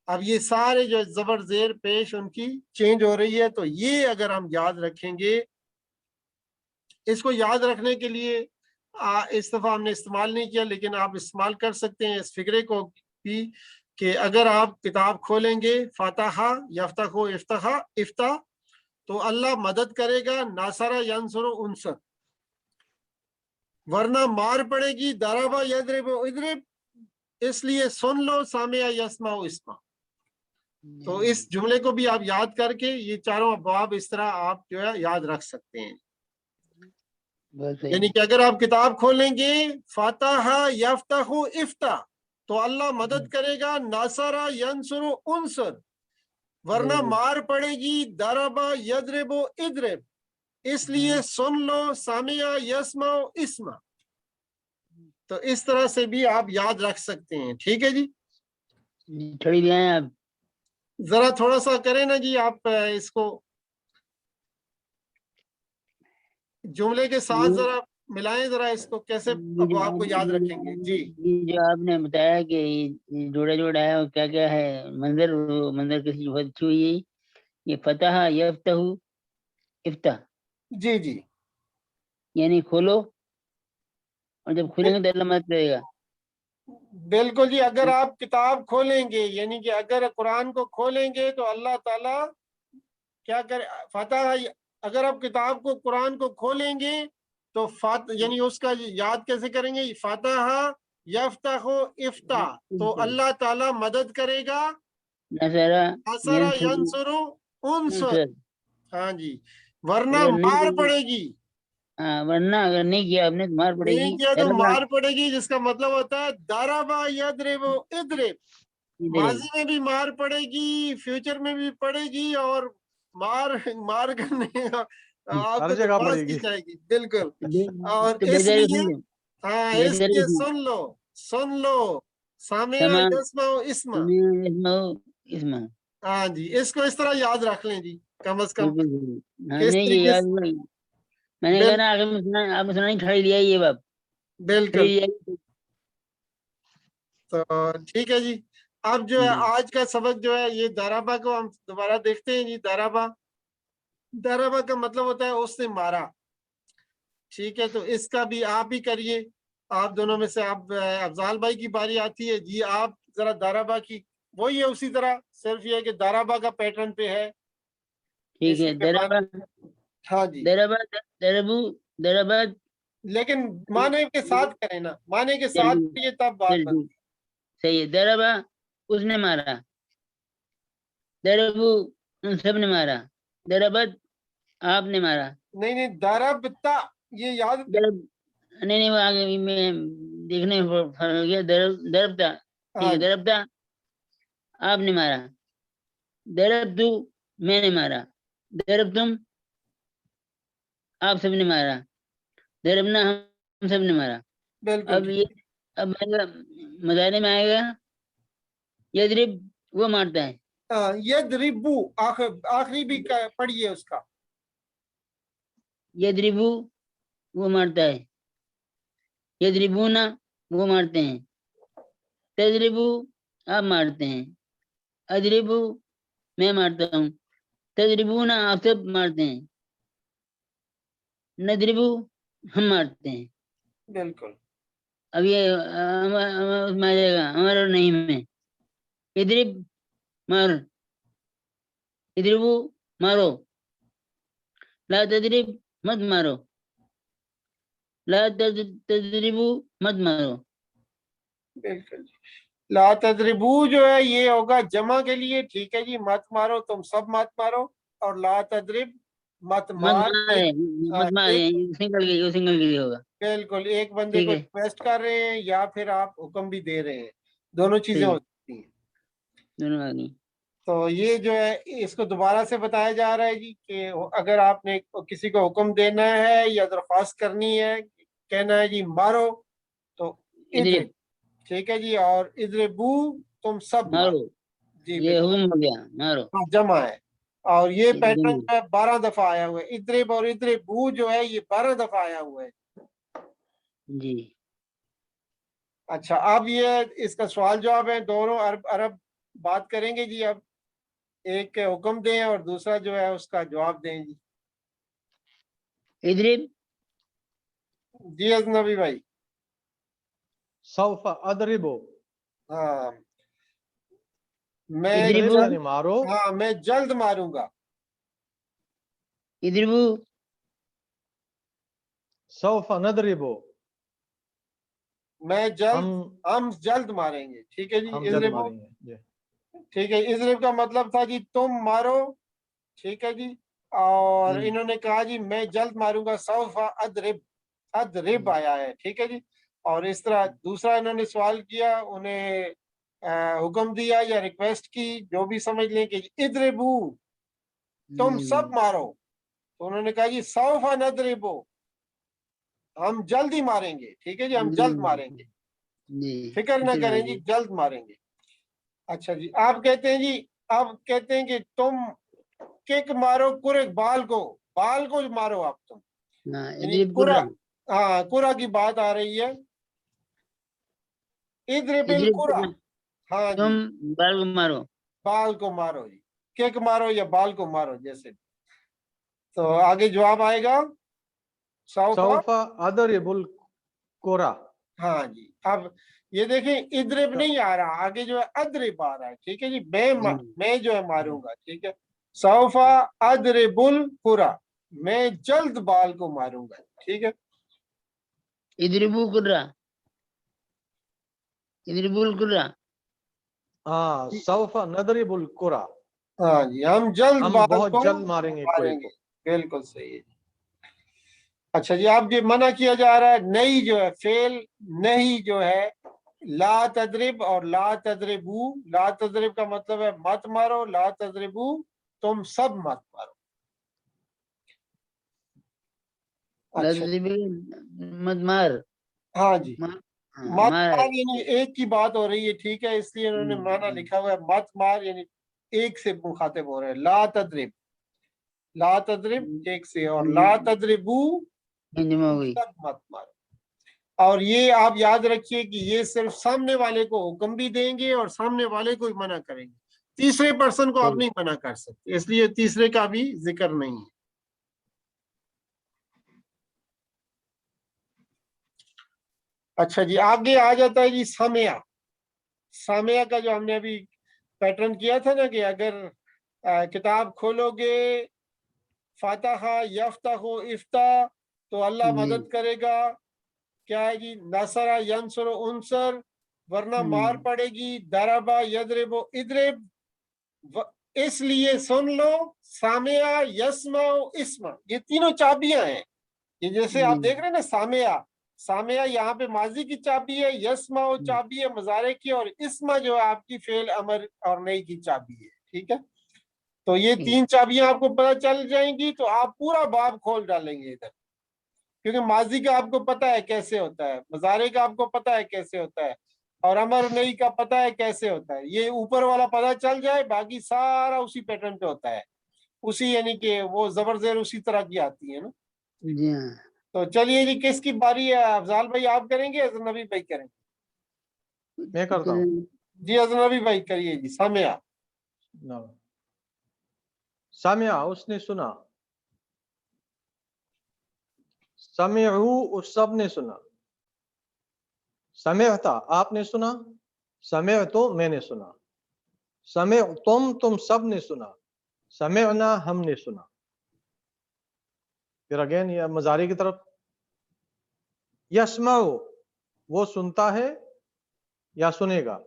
اب یہ سارے جو زبر زیر پیش ان کی چینج ہو رہی ہے، تو یہ اگر ہم یاد رکھیں گے، اس کو یاد رکھنے کے لیے اس دفعہ ہم نے استعمال نہیں کیا لیکن آپ استعمال کر سکتے ہیں اس فکرے کو بھی، کہ اگر آپ کتاب کھولیں گے فاتحہ یفتح افتح افتح تو اللہ مدد کرے گا، ناصرہ ینصر انصر، ورنہ مار پڑے گی، ضرب یضرب اضرب، اس لیے سن لو، سامع یسمع اسمع۔ تو اس جملے کو بھی آپ یاد کر کے یہ چاروں ابواب اس طرح آپ جو ہے یاد رکھ سکتے ہیں۔ یعنی کہ اگر آپ کتاب کھولیں گے فاتح یفتح افتح تو اللہ مدد کرے گا، ناصرہ ینصر انصر، ورنہ مار پڑے گی، ضرب یضرب اضرب، اس لیے سن لو، سامع یسمع اسمع۔ تو اس طرح سے بھی آپ یاد رکھ سکتے ہیں، ٹھیک ہے جی۔ چھڑی لے آئیں آپ، ذرا تھوڑا سا کریں نا جی، آپ اس کو جملے کے ساتھ ذرا ملائیں، ذرا اس کو کیسے ابواب کو یاد رکھیں گے جی۔ یہ جو آپ نے بتایا کہ جوڑا جوڑا ہے اور کیا کیا ہے، منظر کسی بہت اچھی ہوئی ہے، یہ فتح یفتح افتح، جی جی یعنی کھولو، اور جب کھولیں گے تو اللہ مدد کرے گا۔ بالکل جی، اگر آپ کتاب کھولیں گے، یعنی کہ اگر قرآن کو کھولیں گے تو اللہ تعالیٰ کیا کرے، فتح، اگر آپ کتاب کو قرآن کو کھولیں گے تو یعنی اس کا یاد کیسے کریں گے، فتح یفتح افتح، تو اللہ تعالیٰ مدد کرے گا، ناصرہ ینصر انصر، ہاں جی، ورنہ مار پڑے گی، ورنہ اگر نہیں کیا آپ نے تو مار پڑے گی، نہیں کیا تو مار پڑے گی، جس کا مطلب ہوتا ہے ضرب یضرب اضرب، ماضی میں بھی مار پڑے گی، فیوچر میں بھی پڑے گی، اور مار کرنے آپ ہر کو جگہ درخواست پڑے کی گی۔ جائے گی، بالکل۔ اور اس لیے ہاں، اس لیے سن لو سامع یسمع اسمع، اسمع، ہاں جی، اس کو اس طرح یاد رکھ لیں جی، کم از کم بالکل اس نہیں یہ طریقے یاد سے، میں نے کہا نا آگے آپ نے سنا نہیں، کھڑی لیا یہ باپ بالکل۔ تو ٹھیک ہے جی، اب جو ہے آج کا سبق جو ہے یہ ضربہ کو ہم دوبارہ دیکھتے ہیں جی۔ ضربہ کا مطلب ہوتا ہے اس نے مارا، ٹھیک ہے، تو اس کا بھی آپ ہی کریے، آپ دونوں میں سے آپ افضال بھائی کی باری آتی ہے جی، آپ ذرا ضربہ کی، وہی ہے اسی طرح، صرف یہ ہے کہ ضربہ کا پیٹرن پہ ہے، ٹھیک ہے، ضربہ، ہاں جی، ضربہ، ضربو، ضربت، لیکن معنی کے ساتھ کریں نا، معنی کے ساتھ یہ تب بات بنتی ہے۔ صحیح ہے، ضربہ اس نے مارا، ضربو ان سب نے مارا، ضربت آپ نے مارا، نہیں ضربتا، یہ یاد، ضرب نہیں وہ آگے میں دیکھنے میں فرق ہو گیا، ضربتا، ٹھیک ہے، ضربتا آپ نے مارا، ضربتو میں نے مارا، ضربتم آپ سب نے مارا، ضربنا ہم سب نے مارا۔ بالکل اب یہ اب مظاہرے میں آئے گا، یضرب وہ مارتا ہے، یضربو، آخری بھی پڑھیے اس کا، یضربو وہ مارتا ہے، یضربونا وہ مارتے ہیں، تضربو آپ مارتے ہیں، اضربو میں مارتا ہوں، تضربونا آپ سب مارتے ہیں، نضربو ہم مارتے ہیں۔ بالکل اب یہ اس میں آ جائے گا امر اور نہیں میں، اضرب مار، اضربو مارو، لا تضرب مت مارو، لا تضربو مت مارو، بالکل جی۔ لا تضربو جو ہے یہ ہوگا جمع کے لیے، ٹھیک ہے جی، مت مارو، تم سب مت مارو، اور لا تضرب مت مار، مت مارے، سنگل کے لیے ہوگا، بالکل، ایک بندے ٹھیک کو ہے، ریکویسٹ کر رہے ہیں یا پھر آپ حکم بھی دے رہے ہیں، دونوں چیزیں ہو سکتی ہیں۔ دونوں آگے، تو یہ جو ہے اس کو دوبارہ سے بتایا جا رہا ہے جی کہ اگر آپ نے کسی کو حکم دینا ہے یا درخواست کرنی ہے، کہنا ہے جی مارو، تو اضرب ٹھیک ہے جی، اور اضربو تم سب مارو، جی یہ بالکل، حکم ہو گیا مارو، جمع ہے، اور یہ پیٹرن جو ہے 12 دفعہ آیا ہوا ہے، اضرب اور اضربو جو ہے یہ 12 دفعہ آیا ہوا ہے۔ جی اچھا، اب یہ اس کا سوال جواب ہے، دونوں عرب بات کریں گے جی، اب ایک کے حکم دیں اور دوسرا جو ہے اس کا جواب دیں جی۔ اضرب، جی اجنبی بھائی، سوف اضربو، ہاں میں اضربو یعنی مارو، ہاں میں جلد ماروں گا، اضربوا سوف نضرب میں جلد، ہم ہم جلد ماریں گے. ٹھیک ہے جی. ہم جلد اضربوا، ماریں گے جی. ٹھیک ہے. اضرب کا مطلب تھا جی تم مارو. ٹھیک ہے جی. اور انہوں نے کہا جی میں جلد ماروں گا. سوف اضرب، اضرب آیا ہے. ٹھیک ہے جی. اور اس طرح دوسرا انہوں نے سوال کیا، انہیں حکم دیا یا ریکویسٹ کی، جو بھی سمجھ لیں، کہ اضربو تم سب مارو. تو انہوں نے کہا جی سوف نضرب، ہم جلد ہی ماریں گے. ٹھیک ہے جی، ہم جلد ماریں گے، فکر نہ کریں جی، جلد ماریں گے. اچھا جی. آپ کہتے ہیں جی، آپ کہتے ہیں کہ تم کک مارو کرک، بال کو، بال کو مارو آپ تم. یعنی کرا، ہاں کرا کی بات آ رہی ہے. اضرب القرا، ہاں تم جی بال کو مارو. بال کو مارو جی. کک مارو یا بال کو مارو جیسے. تو آگے جواب آئے گا سوف. سوف اضرب القرا. ہاں جی. اب یہ دیکھیں اضرب نہیں آ رہا، آگے جو ہے اضرب آ رہا ہے. ٹھیک ہے جی. میں جو ہے ماروں گا. ٹھیک ہے. سوف اضرب القرا، میں جلد بال کو ماروں گا. ٹھیک ہے. اضربوا قرا، اضربوا القرا. ہاں سوف نضرب القرا، ہاں جی، ہم جلد ہم بال بہت کو جلد ماریں گے کرے ماریں کو. گے. بالکل صحیح ہے. اچھا جی. آپ یہ منع کیا جا رہا ہے نہیں جو ہے فعل نہیں جو ہے لا تضرب اور لا تضربو. لا تضرب کا مطلب ہے مت مارو، لا تضربو تم سب مت مارو. اچھا مت مار. ہاں جی. مت مار مار یعنی ایک کی بات ہو رہی ہے. ٹھیک ہے. اس لیے انہوں نے معنی لکھا ہوا ہے مت مار، یعنی ایک سے مخاطب ہو رہے ہیں. لا تضرب، لا تضرب ایک سے، اور لا تضربو جمع ہو گئی. سب مت مارو. اور یہ آپ یاد رکھیے کہ یہ صرف سامنے والے کو حکم بھی دیں گے اور سامنے والے کو ہی منع کریں گے. تیسرے پرسن کو آپ نہیں منع کر سکتے، اس لیے تیسرے کا بھی ذکر نہیں ہے. اچھا جی. آگے آ جاتا ہے جی سامعہ. سامعہ کا جو ہم نے ابھی پیٹرن کیا تھا نا، کہ اگر کتاب کھولو گے فاتحہ یفتح افتح تو اللہ مدد کرے گا. کیا ہے جی؟ نصرہ ینصر انصر، ورنہ مار پڑے گی. ضربہ یضرب اضرب. اس لیے سن لو سامعہ یسمع اسمع، یہ تینوں چابیاں ہیں. یہ جیسے آپ دیکھ رہے ہیں نا سامعہ، سامعہ یہاں پہ ماضی کی چابی ہے، یسمع چابی ہے مضارع کی، اور اسمع جو ہے آپ کی فعل امر اور نئی کی چابی ہے. ٹھیک ہے. تو یہ تین چابیاں آپ کو پتہ چل جائیں گی تو آپ پورا باب کھول ڈالیں گے ادھر. کیونکہ ماضی کا آپ کو پتہ ہے کیسے ہوتا ہے، مضارع کا آپ کو پتہ ہے کیسے ہوتا ہے، اور امر نئی کا پتہ ہے کیسے ہوتا ہے. یہ اوپر والا پتہ چل جائے باقی سارا اسی پیٹرن پہ ہوتا ہے. اسی یعنی کہ وہ زبر زیر اسی طرح کی آتی ہے نا. جی ہاں. تو چلیے جی کس کی باری ہے؟ افضال بھائی آپ کریں گے، اجنبی بھائی کریں گے؟ میں کرتا ہوں جی اجنبی بھائی کریے جی. سامعہ. سامعہ اس نے سنا، سمعو اس سب نے سنا. سمعتا آپ نے سنا، سمعتو میں نے سنا، سمعتم تم سب نے سنا، سمعنا ہم نے سنا. پھر اگین یہ مضارع کی طرف. یسمع وہ سنتا ہے یا سنے گا.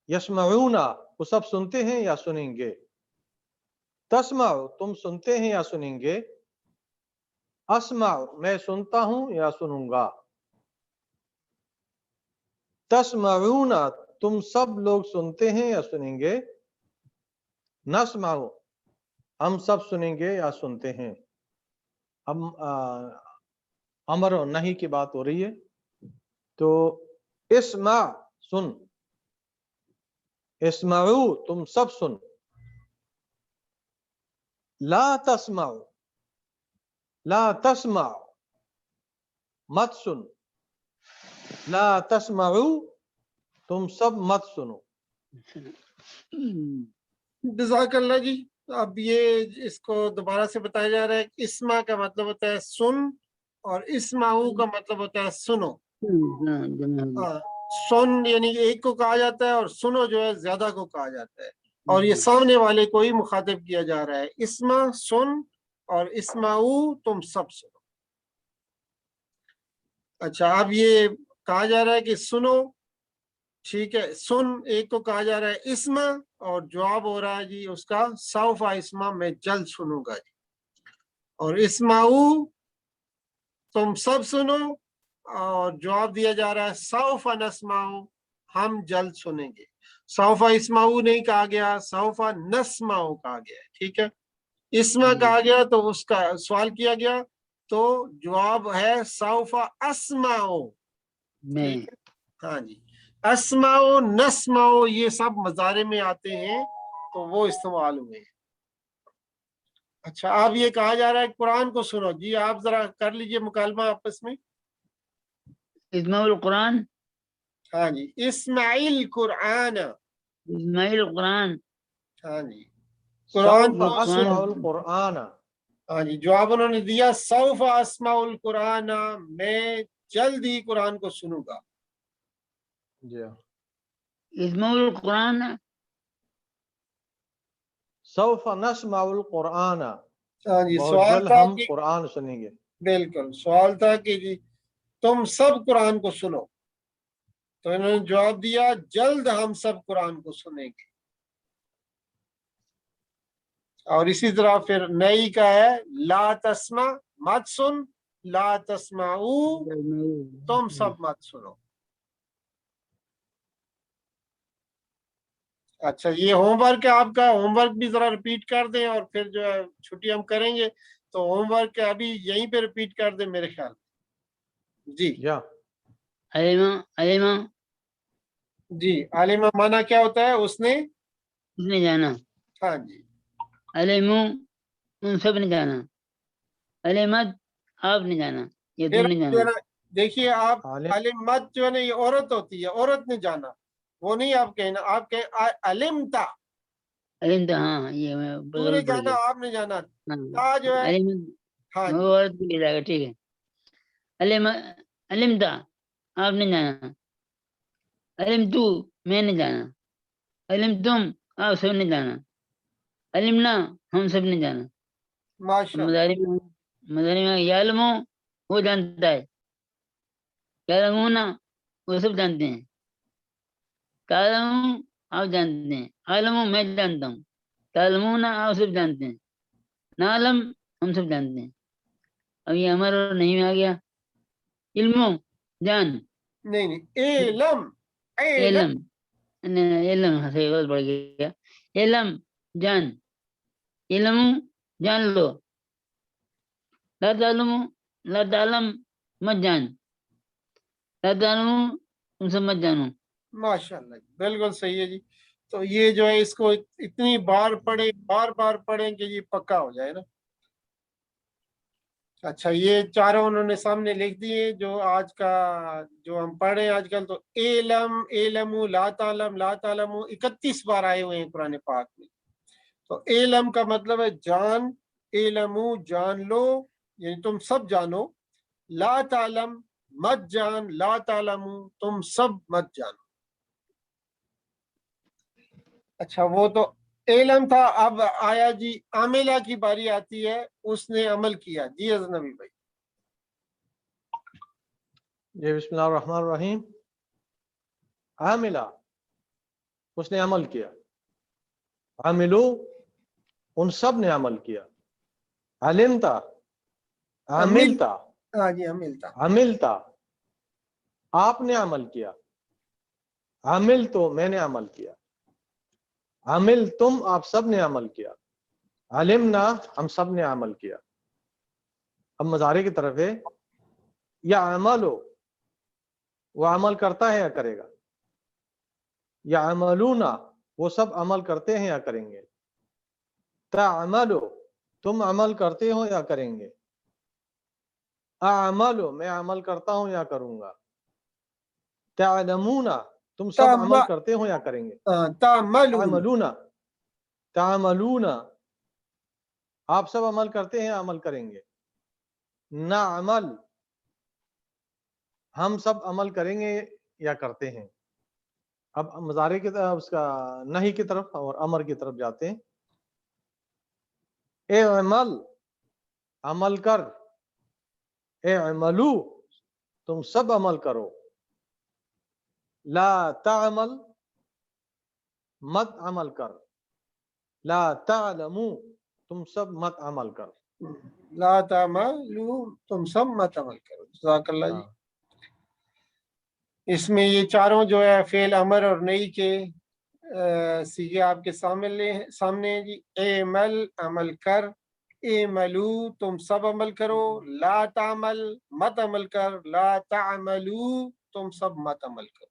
یسمعون وہ سب سنتے ہیں یا سنیں گے. تسمع تم سنتے ہیں یا سنیں گے. اسمع میں سنتا ہوں یا سنوں گا. تسمعون تم سب لوگ سنتے ہیں یا سنیں گے. نسمع ہم سب سنیں گے یا سنتے ہیں. ہم امر و نہی کی بات ہو رہی ہے. تو اسمع سن، اسمعو تم سب سن. لا تسمعو لا تسمع مت سن. لا تسمعو تم سب مت سنو. جزاک اللہ جی. اب یہ اس کو دوبارہ سے بتایا جا رہا ہے کہ اسما کا مطلب ہوتا ہے سن، اور اسمعو کا مطلب ہوتا ہے سنو. سن یعنی ایک کو کہا جاتا ہے، اور سنو جو ہے زیادہ کو کہا جاتا ہے. اور یہ سامنے والے کو ہی مخاطب کیا جا رہا ہے. اسما سن اور اسمعو تم سب سنو. اچھا اب یہ کہا جا رہا ہے کہ سنو، ٹھیک ہے، سن ایک کو کہا جا رہا ہے اسما، اور جواب ہو رہا ہے جی اس کا سوف اسما، میں جلد سنوں گا جی. اور اسمعو تم سب سنو، اور جواب دیا جا رہا ہے سوف نسمعو، ہم جلد سنیں گے. سوف اسمعو نہیں کہا گیا، سوف نسمعو کہا گیا ہے. ٹھیک ہے، اسما کہا گیا تو اس کا سوال کیا گیا، تو جواب ہے سوف اسمعو. میں ٹھیک ہے، ہاں جی. اسمعو نسمعو یہ سب مضارع میں آتے ہیں تو وہ استعمال ہوئے ہیں. اچھا اب یہ کہا جا رہا ہے قرآن کو سنو. جی آپ ذرا کر لیجئے مکالمہ آپس میں. اسماع القرآن، ہاں جی، اسماعیل قرآن. اسماعیل القرآن، ہاں جی، قرآن سوف کو اسمع سنو. القرآن. ہاں جی، جواب انہوں نے دیا سوف اسمع القرآن، میں جلد ہی قرآن کو سنوں گا. جی ہاں، اسماع القرآن، سوف نسمع القرآن، ہاں جی، بہت سوال جلد تھا ہم کہ قرآن سنیں گے. بالکل سوال تھا کہ جی تم سب قرآن کو سنو، تو انہوں نے جواب دیا جلد ہم سب قرآن کو سنیں گے. اور اسی طرح پھر نئی کا ہے لا تسمع، مت سن، لا تسمعو تم سب مت سنو. اچھا یہ ہوم ورک ہے آپ کا، ہوم ورک بھی ذرا رپیٹ کر دیں، اور پھر جو ہے چھٹی ہم کریں گے تو ہوم ورک ابھی یہیں پہ رپیٹ کر دیں میرے خیال. جی یا علیمہ، علیمہ جی، عالمہ مانا کیا ہوتا ہے؟ اس نے، اس نے جانا، ہاں جی، علیمو ان سب نے جانا، علیمت آپ نے جانا، یہ پھر تم نے جو جانا. ہے نا، دیکھیے آپ عالم علمت جو ہے نا یہ عورت ہوتی ہے، عورت نے جانا، وہ نہیں آپ کہنا، آپ کہ علمتا، علم تو ہاں یہ میں تو نے غلط پڑ جانا، گیا. آپ نے جانا، ہاں تا جو ہے، علم ہاں وہ جی، عورت کے لیے جائے گا، ٹھیک ہے. علم، علم تھا آپ نے جانا، علم تو میں نے جانا، علم تم آپ سب نے جانا، علمنا ہم سب نے جانا. ماشاء اللہ. مداری میں یعلمو وہ جانتا ہے، یعلمونا وہ سب جانتے ہیں، تعلمو آپ جانتے ہیں، عالمو میں جانتا ہوں، تعلمونا آپ سب جانتے ہیں، نعلم ہم سب جانتے ہیں. اب یہ ہمارا نہیں میں آ گیا، علمو جان، نہیں نہیں، علم، علم، علم، علم صحیح غلط پڑ گیا، علم جان، علم جان لو، لا تعلمو لا تعلم مت جان، لا تعلمو تم سب مت جانو. ماشاء اللہ، بالکل صحیح ہے جی. تو یہ جو ہے اس کو اتنی بار پڑھیں، بار بار پڑھیں کہ یہ پکا ہو جائے نا. اچھا یہ چاروں انہوں نے سامنے لکھ دیے جو آج کا جو ہم پڑھ رہے ہیں آج کل. تو علم، علم، لا تعلم، لا تعلم 31 بار آئے ہوئے ہیں قرآن پاک میں. تو علم کا مطلب ہے جان، علم جان لو، یعنی تم سب جانو. لا تعلم مت جان، لا تعلم تم سب مت جانو. اچھا وہ تو علم تھا. اب آیا جی عاملہ کی باری آتی ہے، اس نے عمل کیا. جی اجنبی بھائی. جی بسم اللہ الرحمن الرحیم. عاملہ اس نے عمل کیا، عاملو ان سب نے عمل کیا، علمتا عمل، عاملتا ہاں جی عمل تھا. عملتا آپ نے عمل کیا، عمل تو میں نے عمل کیا، عمل تم آپ سب نے عمل کیا، علمنا ہم سب نے عمل کیا. اب مضارع کی طرف ہے، یا عملو وہ عمل کرتا ہے یا کرے گا، یا عملونا وہ سب عمل کرتے ہیں یا کریں گے، تعملو تم عمل کرتے ہو یا کریں گے، اعملو میں عمل کرتا ہوں یا کروں گا، تعلمون تم سب عمل کرتے ہو یا کریں گے، تعملون، تعملون تعملون آپ سب عمل کرتے ہیں یا عمل کریں گے، نعمل ہم سب عمل کریں گے یا کرتے ہیں، اب مضارع کی طرف اس کا نہی کی طرف اور امر کی طرف جاتے ہیں. اے عمل، عمل کر. اے عملو، تم سب عمل کرو. لا تعمل، مت عمل کر. لا تعلمو، تم سب مت عمل کر. لا تعملو، تم سب مت عمل کرو. جزاک اللہ جی. اس میں یہ چاروں جو ہے فعل امر اور نئی کے سیغے آپ کے سامنے ہیں جی. اے مل، عمل کر. اے ملو، تم سب عمل کرو. لا تعمل، مت عمل کر. لا تعملو، تم سب مت عمل کرو.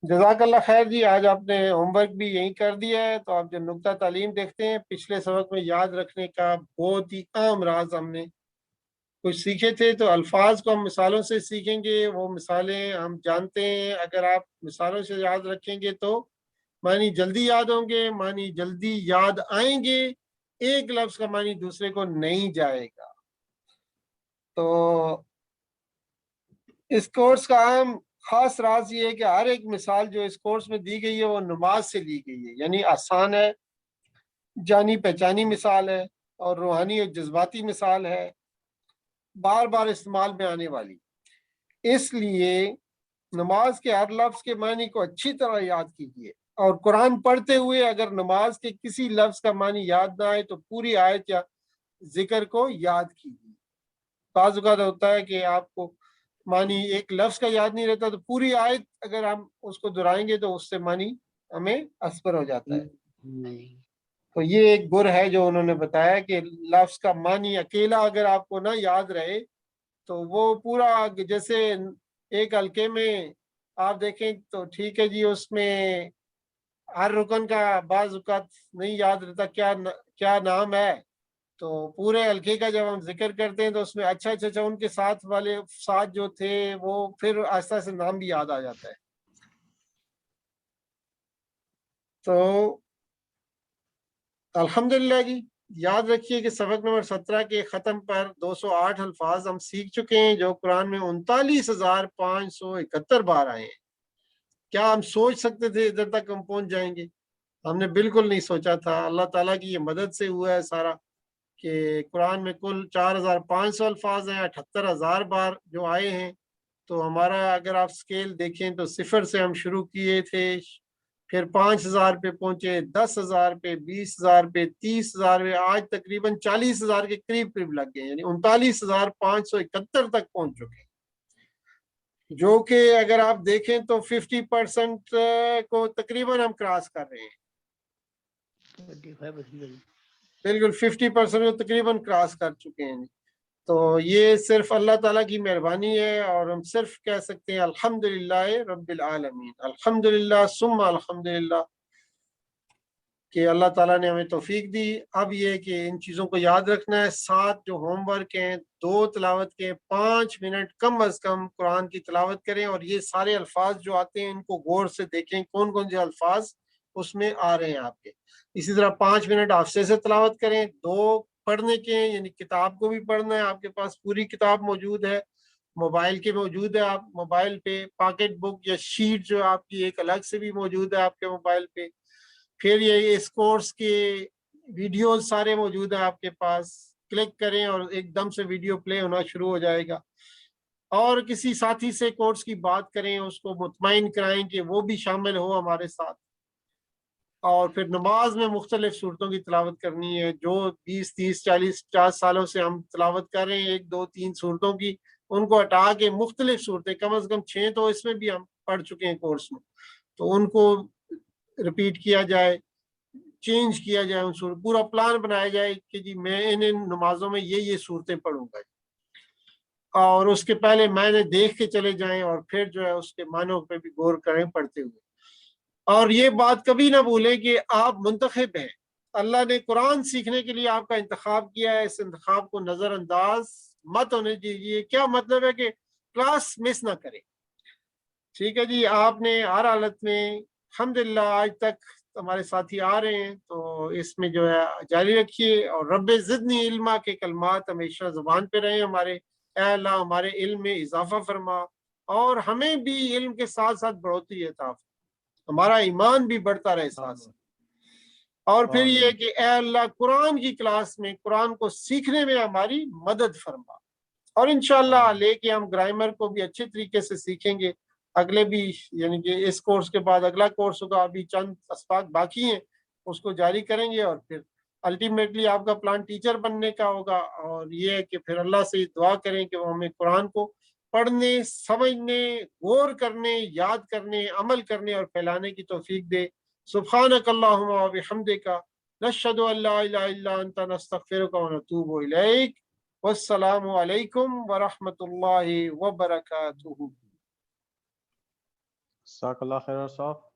جزاک اللہ خیر جی. آج آپ نے ہوم ورک بھی یہی کر دیا ہے. تو آپ جو نقطہ تعلیم دیکھتے ہیں پچھلے سبق میں یاد رکھنے کا بہت ہی عام راز ہم نے کچھ سیکھے تھے. تو الفاظ کو ہم مثالوں سے سیکھیں گے. وہ مثالیں ہم جانتے ہیں. اگر آپ مثالوں سے یاد رکھیں گے تو معنی جلدی یاد ہوں گے، معنی جلدی یاد آئیں گے. ایک لفظ کا معنی دوسرے کو نہیں جائے گا. تو اس کورس کا عام خاص راز یہ ہے کہ ہر ایک مثال جو اس کورس میں دی گئی ہے وہ نماز سے لی گئی ہے. یعنی آسان ہے، جانی پہچانی مثال ہے، اور روحانی اور جذباتی مثال ہے، بار بار استعمال میں آنے والی. اس لیے نماز کے ہر لفظ کے معنی کو اچھی طرح یاد کیجیے. اور قرآن پڑھتے ہوئے اگر نماز کے کسی لفظ کا معنی یاد نہ آئے تو پوری آیت یا ذکر کو یاد کیجیے. بعض اوقات ہوتا ہے کہ آپ کو معنی ایک لفظ کا یاد نہیں رہتا، تو پوری آیت اگر ہم اس کو دہرائیں گے تو اس سے معنی ہمیں اثر ہو جاتا ہے. تو یہ ایک گر ہے جو انہوں نے بتایا کہ لفظ کا معنی اکیلا اگر آپ کو نہ یاد رہے تو وہ پورا جیسے ایک حلقے میں آپ دیکھیں تو ٹھیک ہے جی، اس میں ہر رکن کا بعض اوقات نہیں یاد رہتا کیا نام ہے. تو پورے حلقے کا جب ہم ذکر کرتے ہیں تو اس میں اچھا ان کے ساتھ والے ساتھ جو تھے وہ پھر آہستہ سے نام بھی یاد آ جاتا ہے. تو الحمدللہ جی، یاد رکھیے کہ سبق نمبر 17 کے ختم پر 208 الفاظ ہم سیکھ چکے ہیں جو قرآن میں 39,571 بار آئے ہیں. کیا ہم سوچ سکتے تھے ادھر تک ہم پہنچ جائیں گے؟ ہم نے بالکل نہیں سوچا تھا. اللہ تعالیٰ کی یہ مدد سے ہوا ہے سارا کہ قرآن میں کل 4,500 الفاظ ہیں. 78,000 بار جو آئے ہیں. تو ہمارا اگر آپ سکیل دیکھیں تو 0 سے ہم شروع کیے تھے، پھر 5,000 پہ پہنچے، 10,000 پہ، 20,000 پہ، 30,000 پہ، آج تقریباً 40,000 کے قریب لگ گئے. یعنی 39,571 تک پہنچ چکے ہیں، جو کہ اگر آپ دیکھیں تو 50% کو تقریباً ہم کراس کر رہے ہیں. بالکل 50% کو تقریباً کراس کر چکے ہیں. تو یہ صرف اللہ تعالیٰ کی مہربانی ہے، اور ہم صرف کہہ سکتے ہیں الحمدللہ رب العالمین. الحمدللہ ثم الحمدللہ کہ اللہ تعالیٰ نے ہمیں توفیق دی. اب یہ کہ ان چیزوں کو یاد رکھنا ہے. 7 جو ہوم ورک ہیں، 2 تلاوت کے، 5 منٹ کم از کم قرآن کی تلاوت کریں. اور یہ سارے الفاظ جو آتے ہیں ان کو غور سے دیکھیں کون کون سے الفاظ اس میں آ رہے ہیں آپ کے. اسی طرح 5 منٹ حافظے سے تلاوت کریں. 2 پڑھنے کے ہیں، یعنی کتاب کو بھی پڑھنا ہے. آپ کے پاس پوری کتاب موجود ہے، موبائل کے موجود ہے. آپ موبائل پہ پاکٹ بک یا شیٹ جو آپ کی ایک الگ سے بھی موجود ہے آپ کے موبائل پہ. پھر یہ اس کورس کے ویڈیوز سارے موجود ہیں آپ کے پاس. کلک کریں اور ایک دم سے ویڈیو پلے ہونا شروع ہو جائے گا. اور کسی ساتھی سے کورس کی بات کریں، اس کو مطمئن کرائیں کہ وہ بھی شامل ہو ہمارے ساتھ. اور پھر نماز میں مختلف صورتوں کی تلاوت کرنی ہے. جو 20 30 40 50 سالوں سے ہم تلاوت کر رہے ہیں 1 2 3 صورتوں کی، ان کو ہٹا کے مختلف صورتیں، کم از کم 6 تو اس میں بھی ہم پڑھ چکے ہیں کورس میں، تو ان کو ریپیٹ کیا جائے، چینج کیا جائے. ان صورت پورا پلان بنایا جائے کہ جی میں ان نمازوں میں یہ صورتیں پڑھوں گا، اور اس کے پہلے میں نے دیکھ کے چلے جائیں، اور پھر جو ہے اس کے معنوں پہ بھی غور کریں پڑھتے ہوئے. اور یہ بات کبھی نہ بھولیں کہ آپ منتخب ہیں. اللہ نے قرآن سیکھنے کے لیے آپ کا انتخاب کیا ہے. اس انتخاب کو نظر انداز مت ہونے دیجیے. کیا مطلب ہے کہ کلاس مس نہ کریں. ٹھیک ہے جی، آپ نے ہر حالت میں الحمدللہ آج تک ہمارے ساتھی آ رہے ہیں، تو اس میں جو ہے جاری رکھیے. اور رب زدنی علما کے کلمات ہمیشہ زبان پہ رہیں ہمارے. اے اللہ ہمارے علم میں اضافہ فرما، اور ہمیں بھی علم کے ساتھ ساتھ بڑھوتری عطا فرما، ہمارا ایمان بھی بڑھتا رہے ساتھ ساتھ۔ اور پھر یہ کہ اے اللہ قرآن کی کلاس میں قرآن کو سیکھنے میں ہماری مدد فرما، اور انشاءاللہ لے کے ہم گرامر کو بھی اچھے طریقے سے سیکھیں گے۔ اگلے بھی یعنی کہ اس کورس کے بعد اگلا کورس ہوگا، ابھی چند اسباق باقی ہیں، اس کو جاری کریں گے، اور پھر الٹیمیٹلی آپ کا پلان ٹیچر بننے کا ہوگا۔ اور یہ ہے کہ پھر اللہ سے دعا کریں کہ وہ ہمیں قرآن کو پڑھنے، سمجھنے، غور کرنے، یاد کرنے، عمل کرنے اور پھیلانے کی توفیق دے۔ سبحانک اللہم و بحمدک، نشہد ان لا الہ الا انت، نستغفرک و نتوب الیک۔ والسلام علیکم ورحمۃ اللہ وبرکاتہ۔ جزاک اللہ خیر صاحب۔